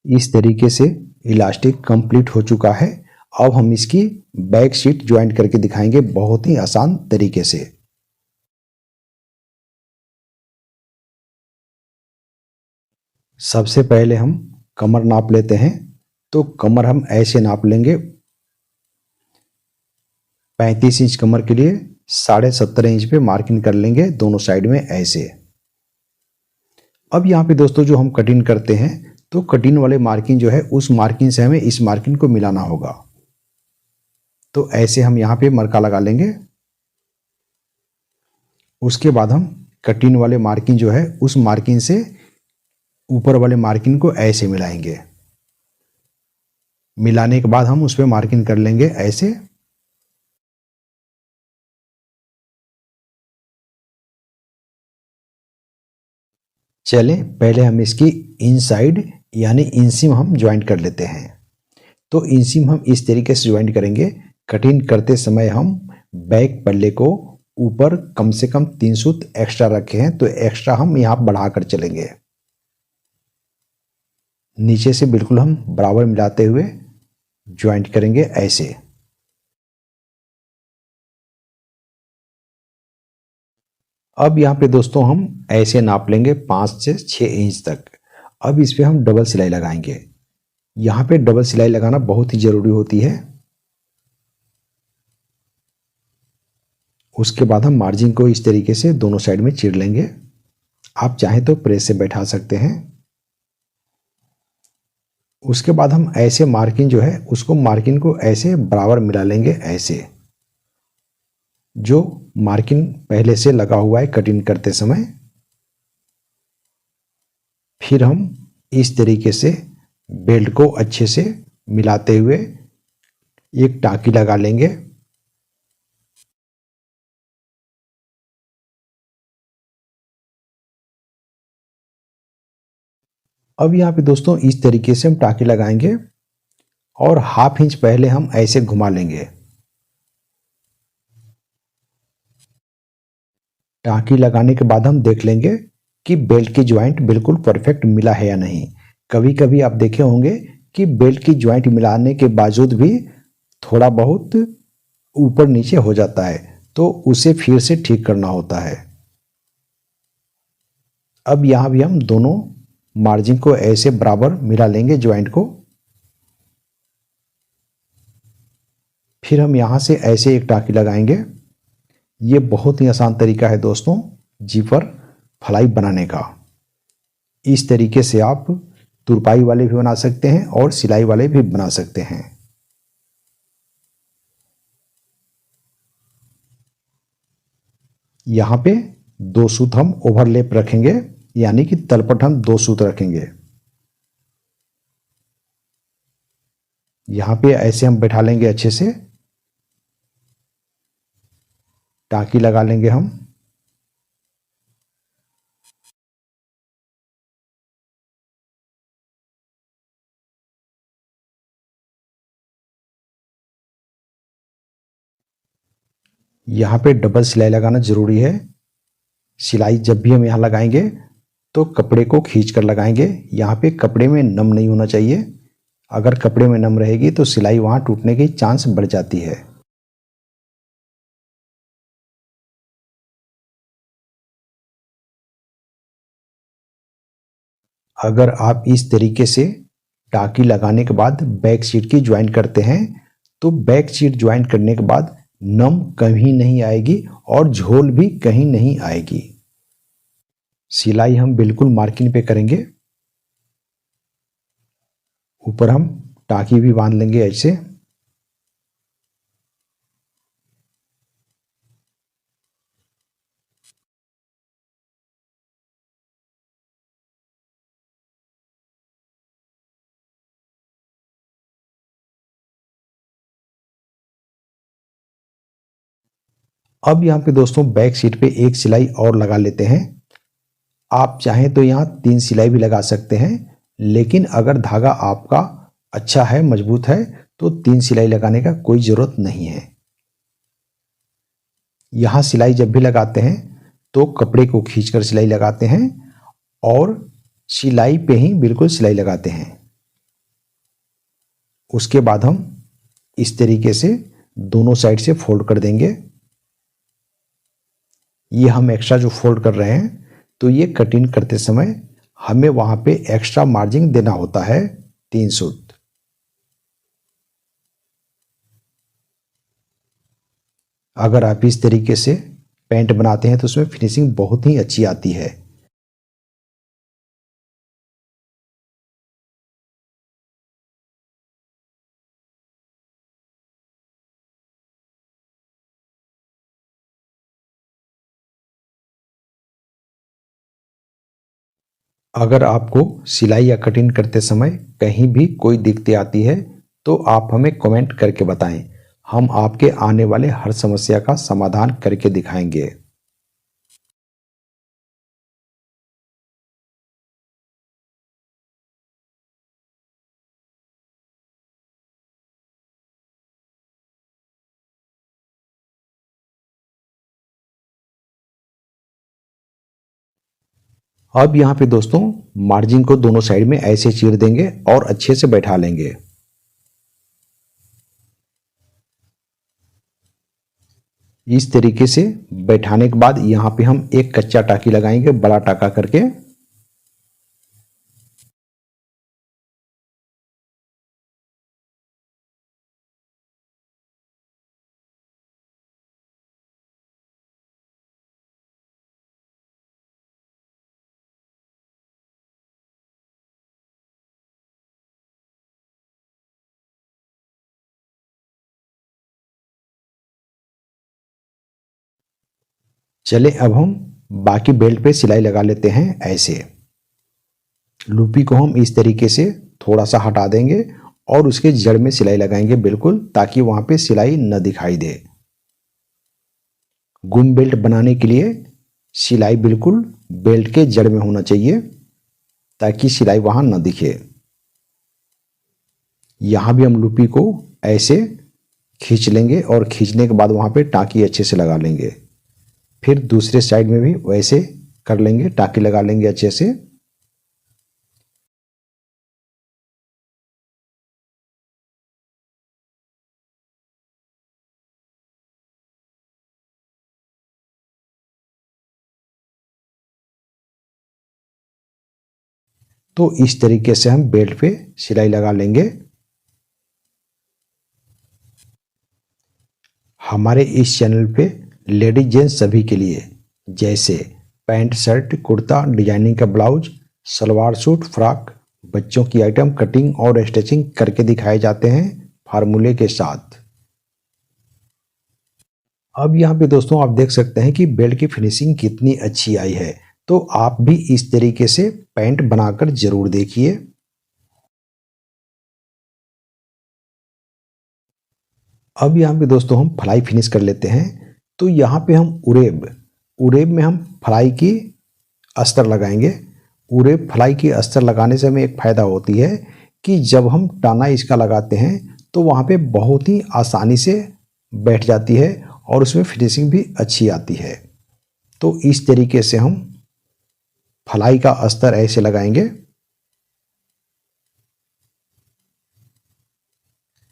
इस तरीके से इलास्टिक कंप्लीट हो चुका है। अब हम इसकी बैक शीट ज्वाइंट करके दिखाएंगे बहुत ही आसान तरीके से। सबसे पहले हम कमर नाप लेते हैं। तो कमर हम ऐसे नाप लेंगे। 35 इंच कमर के लिए 17.5 इंच पे मार्किंग कर लेंगे दोनों साइड में, ऐसे। अब यहाँ पे दोस्तों जो हम कटिंग करते हैं तो कटिंग वाले मार्किंग जो है उस मार्किंग से हमें इस मार्किंग को मिलाना होगा। तो ऐसे हम यहाँ पे मरका लगा लेंगे। उसके बाद हम कटिंग वाले मार्किंग जो है उस मार्किंग से ऊपर वाले मार्किंग को ऐसे मिलाएंगे। मिलाने के बाद हम उस पर मार्किंग कर लेंगे, ऐसे। चलें पहले हम इसकी इनसाइड यानी इंसिम हम ज्वाइंट कर लेते हैं। तो इंसिम हम इस तरीके से ज्वाइंट करेंगे। कटिंग करते समय हम बैक पल्ले को ऊपर कम से कम 3 सूत एक्स्ट्रा रखे हैं, तो एक्स्ट्रा हम यहाँ बढ़ाकर चलेंगे। नीचे से बिल्कुल हम बराबर मिलाते हुए ज्वाइंट करेंगे, ऐसे। अब यहाँ पे दोस्तों हम ऐसे नाप लेंगे 5 से 6 इंच तक। अब इस पे हम डबल सिलाई लगाएंगे। यहाँ पे डबल सिलाई लगाना बहुत ही जरूरी होती है। उसके बाद हम मार्जिन को इस तरीके से दोनों साइड में चीर लेंगे। आप चाहें तो प्रेस से बैठा सकते हैं। उसके बाद हम ऐसे मार्किंग जो है उसको मार्किंग को ऐसे बराबर मिला लेंगे, ऐसे। जो मार्किंग पहले से लगा हुआ है कटिंग करते समय। फिर हम इस तरीके से बेल्ट को अच्छे से मिलाते हुए एक टाँकी लगा लेंगे। अब यहाँ पे दोस्तों इस तरीके से हम टाँकी लगाएंगे और ½ इंच पहले हम ऐसे घुमा लेंगे। टाँकी लगाने के बाद हम देख लेंगे कि बेल्ट की ज्वाइंट बिल्कुल परफेक्ट मिला है या नहीं। कभी कभी आप देखे होंगे कि बेल्ट की ज्वाइंट मिलाने के बावजूद भी थोड़ा बहुत ऊपर नीचे हो जाता है, तो उसे फिर से ठीक करना होता है। अब यहाँ भी हम दोनों मार्जिन को ऐसे बराबर मिला लेंगे ज्वाइंट को। फिर हम यहाँ से ऐसे एक टाँकी लगाएंगे। ये बहुत ही आसान तरीका है दोस्तों जीपर फ्लाई बनाने का। इस तरीके से आप तुरपाई वाले भी बना सकते हैं और सिलाई वाले भी बना सकते हैं। यहाँ पे 2 सूत हम ओवरलैप रखेंगे, यानी कि तलपट हम 2 सूत रखेंगे। यहाँ पे ऐसे हम बैठा लेंगे अच्छे से, टाँकी लगा लेंगे हम। यहाँ पे डबल सिलाई लगाना जरूरी है। सिलाई जब भी हम यहाँ लगाएंगे तो कपड़े को खींच कर लगाएंगे। यहाँ पे कपड़े में नम नहीं होना चाहिए। अगर कपड़े में नम रहेगी तो सिलाई वहाँ टूटने की चांस बढ़ जाती है। अगर आप इस तरीके से टाँकी लगाने के बाद बैक सीट की ज्वाइन करते हैं तो बैक सीट ज्वाइन करने के बाद नम कहीं नहीं आएगी और झोल भी कहीं नहीं आएगी। सिलाई हम बिल्कुल मार्किंग पे करेंगे। ऊपर हम टाँकी भी बांध लेंगे ऐसे। अब यहाँ पे दोस्तों बैक सीट पे एक सिलाई और लगा लेते हैं। आप चाहें तो यहाँ 3 सिलाई भी लगा सकते हैं, लेकिन अगर धागा आपका अच्छा है, मजबूत है, तो 3 सिलाई लगाने का कोई ज़रूरत नहीं है। यहाँ सिलाई जब भी लगाते हैं तो कपड़े को खींचकर सिलाई लगाते हैं और सिलाई पे ही बिल्कुल सिलाई लगाते हैं। उसके बाद हम इस तरीके से दोनों साइड से फोल्ड कर देंगे। ये हम एक्स्ट्रा जो फोल्ड कर रहे हैं तो ये कटिंग करते समय हमें वहां पे एक्स्ट्रा मार्जिन देना होता है 3 सूत। अगर आप इस तरीके से पैंट बनाते हैं तो उसमें फिनिशिंग बहुत ही अच्छी आती है। अगर आपको सिलाई या कटिंग करते समय कहीं भी कोई दिक्कतें आती है तो आप हमें कमेंट करके बताएं। हम आपके आने वाले हर समस्या का समाधान करके दिखाएंगे। अब यहाँ पे दोस्तों मार्जिन को दोनों साइड में ऐसे चीर देंगे और अच्छे से बैठा लेंगे। इस तरीके से बैठाने के बाद यहाँ पे हम एक कच्चा टाकी लगाएंगे, बड़ा टाका करके। चले अब हम बाकी बेल्ट पे सिलाई लगा लेते हैं। ऐसे लूपी को हम इस तरीके से थोड़ा सा हटा देंगे और उसके जड़ में सिलाई लगाएंगे बिल्कुल, ताकि वहां पे सिलाई न दिखाई दे। गुम बेल्ट बनाने के लिए सिलाई बिल्कुल बेल्ट के जड़ में होना चाहिए ताकि सिलाई वहां न दिखे। यहां भी हम लूपी को ऐसे खींच लेंगे और खींचने के बाद वहां पे टाँकी अच्छे से लगा लेंगे। फिर दूसरे साइड में भी वैसे कर लेंगे, टाँकी लगा लेंगे अच्छे से। तो इस तरीके से हम बेल्ट पे सिलाई लगा लेंगे। हमारे इस चैनल पे लेडीज जेंट्स सभी के लिए, जैसे पैंट शर्ट कुर्ता, डिजाइनिंग का ब्लाउज, सलवार सूट फ्रॉक, बच्चों की आइटम कटिंग और स्टिचिंग करके दिखाए जाते हैं फार्मूले के साथ। अब यहाँ पे दोस्तों आप देख सकते हैं कि बेल्ट की फिनिशिंग कितनी अच्छी आई है। तो आप भी इस तरीके से पैंट बनाकर जरूर देखिए। अब यहाँ पे दोस्तों हम फ्लाई फिनिश कर लेते हैं। तो यहाँ पे हम उरेब उरेब में हम फ्लाई की अस्तर लगाएंगे। उरेब फ्लाई की अस्तर लगाने से हमें एक फ़ायदा होती है कि जब हम टाना इसका लगाते हैं तो वहाँ पे बहुत ही आसानी से बैठ जाती है और उसमें फिनिशिंग भी अच्छी आती है। तो इस तरीके से हम फ्लाई का अस्तर ऐसे लगाएंगे।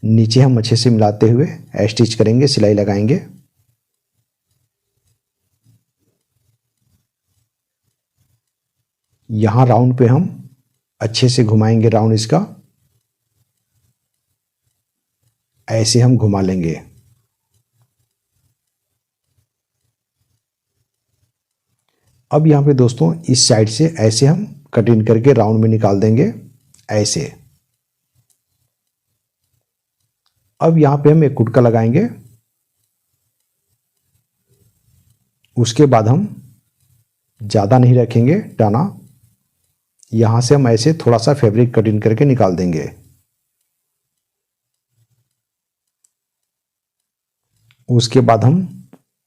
नीचे हम अच्छे से मिलाते हुए स्टिच करेंगे, सिलाई लगाएंगे। यहाँ राउंड पे हम अच्छे से घुमाएंगे, राउंड इसका ऐसे हम घुमा लेंगे। अब यहाँ पे दोस्तों इस साइड से ऐसे हम कट इन करके राउंड में निकाल देंगे ऐसे। अब यहाँ पे हम एक कुटका लगाएंगे। उसके बाद हम ज़्यादा नहीं रखेंगे टाना, यहाँ से हम ऐसे थोड़ा सा फैब्रिक कट इन करके निकाल देंगे। उसके बाद हम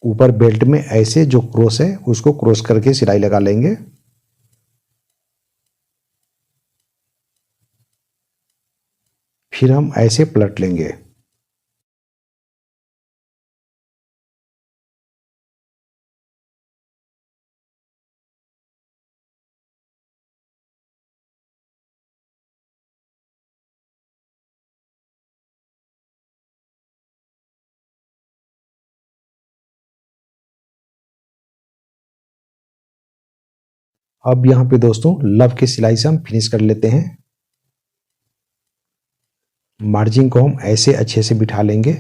ऊपर बेल्ट में ऐसे जो क्रॉस है उसको क्रॉस करके सिलाई लगा लेंगे। फिर हम ऐसे पलट लेंगे। अब यहाँ पे दोस्तों लव की सिलाई से हम फिनिश कर लेते हैं। मार्जिन को हम ऐसे अच्छे से बिठा लेंगे।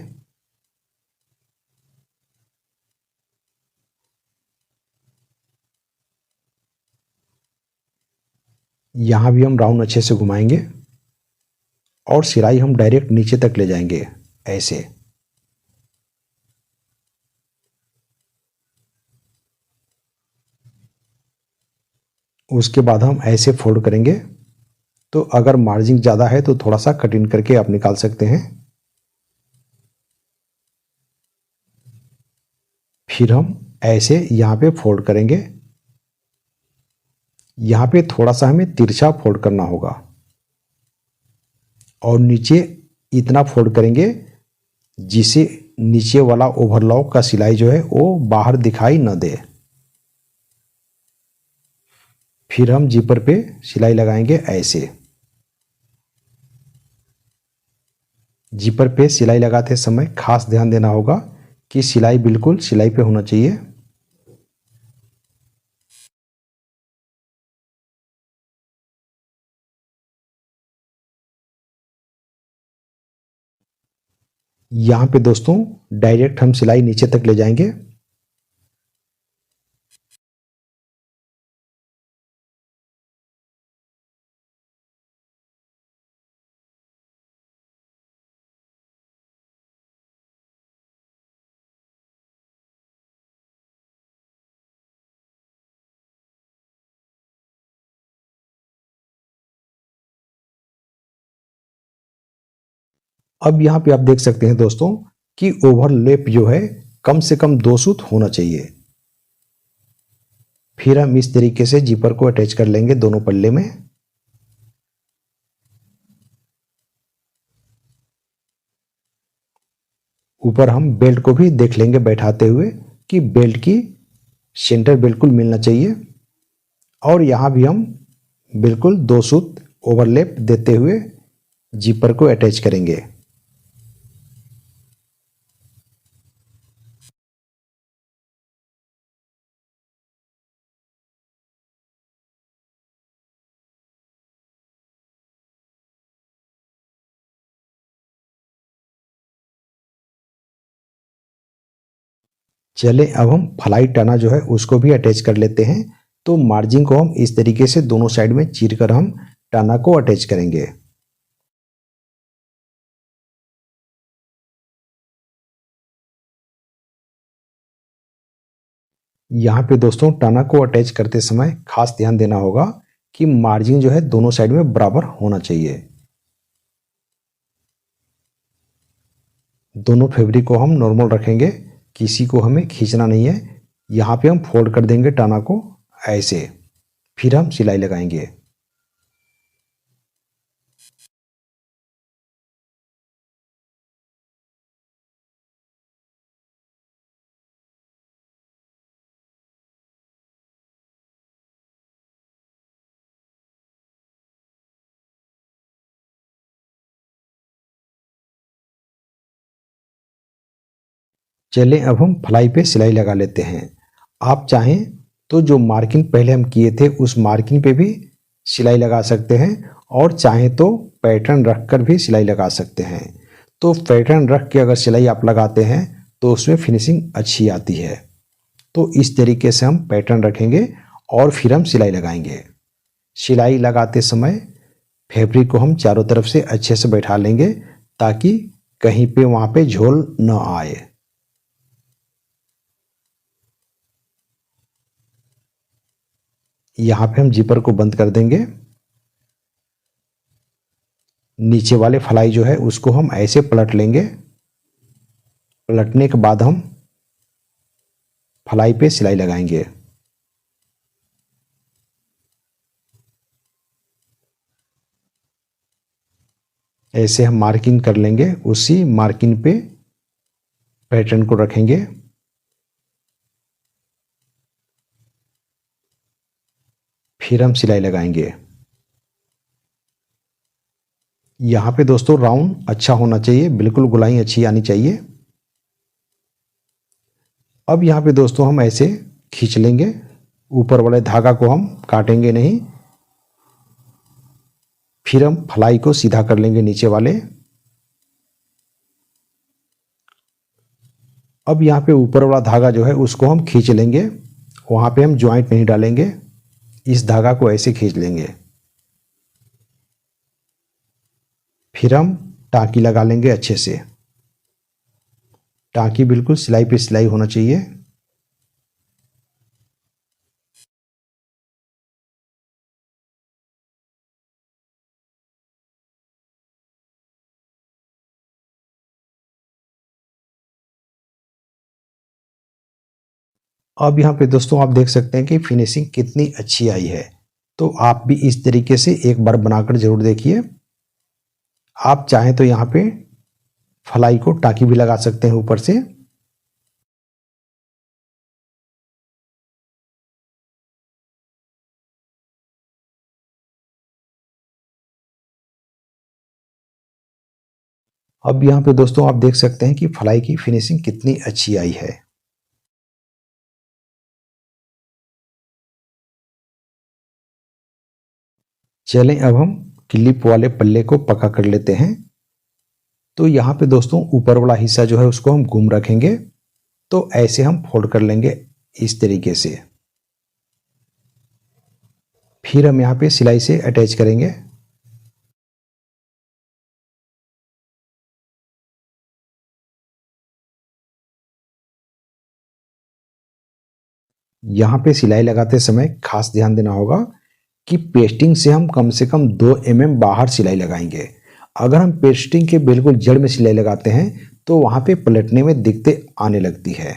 यहाँ भी हम राउंड अच्छे से घुमाएंगे और सिलाई हम डायरेक्ट नीचे तक ले जाएंगे ऐसे। उसके बाद हम ऐसे फोल्ड करेंगे। तो अगर मार्जिन ज़्यादा है तो थोड़ा सा कट इन करके आप निकाल सकते हैं। फिर हम ऐसे यहाँ पे फोल्ड करेंगे। यहाँ पे थोड़ा सा हमें तिरछा फोल्ड करना होगा और नीचे इतना फोल्ड करेंगे जिसे नीचे वाला ओवरलॉक का सिलाई जो है वो बाहर दिखाई न दे। फिर हम जिपर पे सिलाई लगाएंगे ऐसे। जिपर पे सिलाई लगाते समय खास ध्यान देना होगा कि सिलाई बिल्कुल सिलाई पे होना चाहिए। यहाँ पे दोस्तों डायरेक्ट हम सिलाई नीचे तक ले जाएंगे। अब यहाँ पे आप देख सकते हैं दोस्तों कि ओवरलैप जो है कम से कम 2 सूत होना चाहिए। फिर हम इस तरीके से जिपर को अटैच कर लेंगे दोनों पल्ले में। ऊपर हम बेल्ट को भी देख लेंगे बैठाते हुए कि बेल्ट की सेंटर बिल्कुल मिलना चाहिए। और यहाँ भी हम बिल्कुल 2 सूत ओवरलैप देते हुए जिपर को अटैच करेंगे। चले अब हम फलाई टना जो है उसको भी अटैच कर लेते हैं। तो मार्जिन को हम इस तरीके से दोनों साइड में चीर कर हम टना को अटैच करेंगे। यहाँ पे दोस्तों टना को अटैच करते समय खास ध्यान देना होगा कि मार्जिन जो है दोनों साइड में बराबर होना चाहिए। दोनों फैब्रिक को हम नॉर्मल रखेंगे, किसी को हमें खींचना नहीं है। यहाँ पे हम फोल्ड कर देंगे टना को ऐसे, फिर हम सिलाई लगाएंगे। चलें अब हम फलाई पे सिलाई लगा लेते हैं। आप चाहें तो जो मार्किंग पहले हम किए थे उस मार्किंग पे भी सिलाई लगा सकते हैं, और चाहें तो पैटर्न रख कर भी सिलाई लगा सकते हैं। तो पैटर्न रख के अगर सिलाई आप लगाते हैं तो उसमें फिनिशिंग अच्छी आती है। तो इस तरीके से हम पैटर्न रखेंगे और फिर हम सिलाई लगाएंगे। सिलाई लगाते समय फैब्रिक को हम चारों तरफ से अच्छे से बैठा लेंगे ताकि कहीं पे वहाँ पे झोल न आए। यहाँ पे हम जिपर को बंद कर देंगे। नीचे वाले फलाई जो है उसको हम ऐसे पलट लेंगे। पलटने के बाद हम फलाई पे सिलाई लगाएंगे। ऐसे हम मार्किंग कर लेंगे, उसी मार्किंग पे पैटर्न को रखेंगे। फिर हम सिलाई लगाएंगे। यहाँ पे दोस्तों राउंड अच्छा होना चाहिए, बिल्कुल गोलाई अच्छी आनी चाहिए। अब यहाँ पे दोस्तों हम ऐसे खींच लेंगे, ऊपर वाले धागा को हम काटेंगे नहीं। फिर हम फलाई को सीधा कर लेंगे नीचे वाले। अब यहाँ पे ऊपर वाला धागा जो है उसको हम खींच लेंगे, वहाँ पे हम ज्वाइंट नहीं डालेंगे। इस धागा को ऐसे खींच लेंगे। फिर हम टाँकी लगा लेंगे अच्छे से। टाँकी बिल्कुल सिलाई पे सिलाई होना चाहिए। अब यहाँ पे दोस्तों आप देख सकते हैं कि फिनिशिंग कितनी अच्छी आई है। तो आप भी इस तरीके से एक बार बनाकर जरूर देखिए। आप चाहें तो यहाँ पे फलाई को टाँकी भी लगा सकते हैं ऊपर से। अब यहाँ पे दोस्तों आप देख सकते हैं कि फलाई की फिनिशिंग कितनी अच्छी आई है। चलें अब हम क्लिप वाले पल्ले को पक्का कर लेते हैं। तो यहाँ पे दोस्तों ऊपर वाला हिस्सा जो है उसको हम घूम रखेंगे। तो ऐसे हम फोल्ड कर लेंगे इस तरीके से। फिर हम यहाँ पे सिलाई से अटैच करेंगे। यहाँ पे सिलाई लगाते समय खास ध्यान देना होगा कि पेस्टिंग से कम 2 mm बाहर सिलाई लगाएंगे। अगर हम पेस्टिंग के बिल्कुल जड़ में सिलाई लगाते हैं तो वहाँ पे पलटने में दिक्कतें आने लगती है।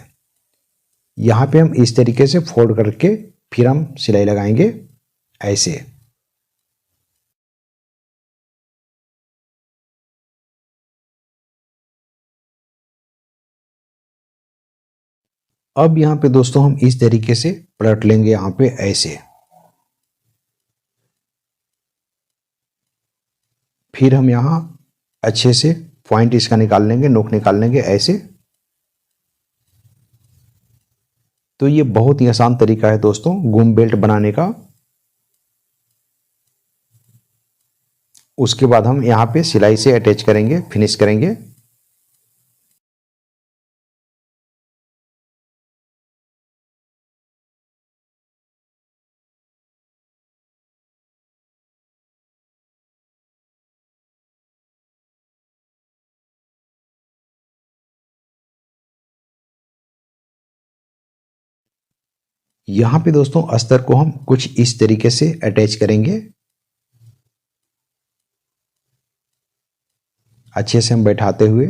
यहाँ पे हम इस तरीके से फोल्ड करके फिर हम सिलाई लगाएंगे ऐसे। अब यहाँ पे दोस्तों हम इस तरीके से पलट लेंगे यहाँ पे ऐसे। फिर हम यहाँ अच्छे से पॉइंट इसका निकाल लेंगे, नोक निकाल लेंगे ऐसे। तो ये बहुत ही आसान तरीका है दोस्तों गुम बेल्ट बनाने का। उसके बाद हम यहाँ पे सिलाई से अटैच करेंगे, फिनिश करेंगे। यहाँ पे दोस्तों अस्तर को हम कुछ इस तरीके से अटैच करेंगे। अच्छे से हम बैठाते हुए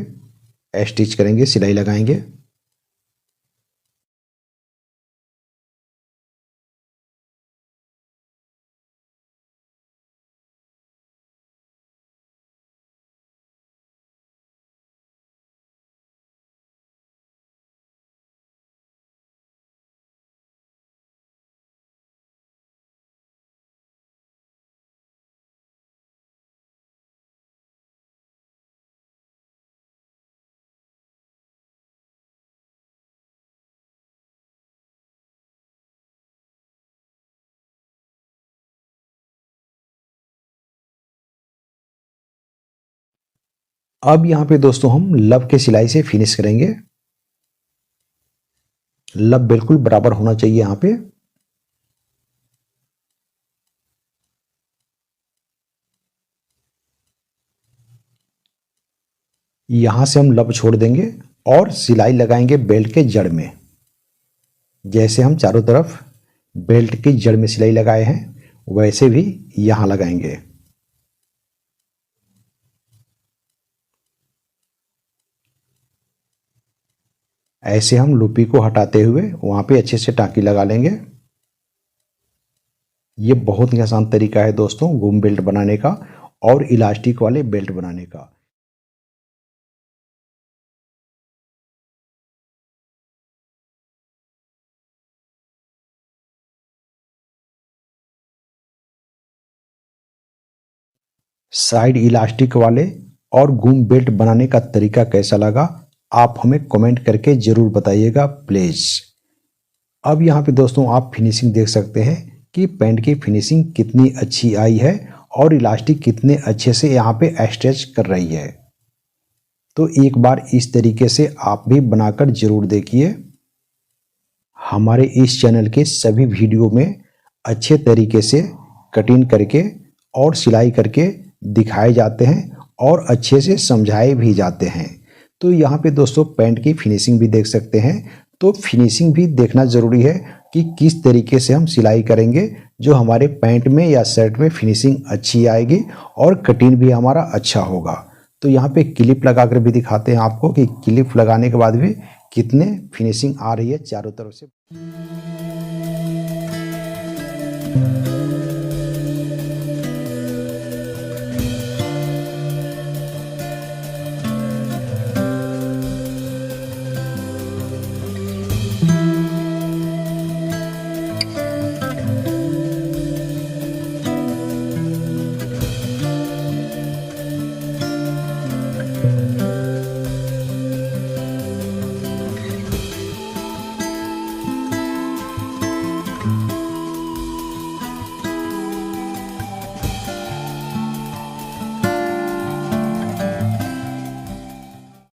स्टिच करेंगे, सिलाई लगाएंगे। अब यहाँ पे दोस्तों हम लब के सिलाई से फिनिश करेंगे। लब बिल्कुल बराबर होना चाहिए यहाँ पे। यहां से हम लब छोड़ देंगे और सिलाई लगाएंगे बेल्ट के जड़ में। जैसे हम चारों तरफ बेल्ट की जड़ में सिलाई लगाए हैं वैसे भी यहां लगाएंगे। ऐसे हम लूपी को हटाते हुए वहां पे अच्छे से टाँकी लगा लेंगे। ये बहुत ही आसान तरीका है दोस्तों घूम बेल्ट बनाने का और इलास्टिक वाले बेल्ट बनाने का। साइड इलास्टिक वाले और घूम बेल्ट बनाने का तरीका कैसा लगा आप हमें कमेंट करके जरूर बताइएगा प्लीज। अब यहाँ पे दोस्तों आप फिनिशिंग देख सकते हैं कि पैंट की फिनिशिंग कितनी अच्छी आई है और इलास्टिक कितने अच्छे से यहाँ पे स्ट्रेच कर रही है। तो एक बार इस तरीके से आप भी बनाकर जरूर देखिए। हमारे इस चैनल के सभी वीडियो में अच्छे तरीके से कटिंग करके और सिलाई करके दिखाए जाते हैं और अच्छे से समझाए भी जाते हैं। तो यहाँ पे दोस्तों पैंट की फिनिशिंग भी देख सकते हैं। तो फिनिशिंग भी देखना ज़रूरी है कि किस तरीके से हम सिलाई करेंगे जो हमारे पैंट में या शर्ट में फिनिशिंग अच्छी आएगी और कटिंग भी हमारा अच्छा होगा। तो यहाँ पे क्लिप लगाकर भी दिखाते हैं आपको कि क्लिप लगाने के बाद भी कितने फिनिशिंग आ रही है चारों तरफ से।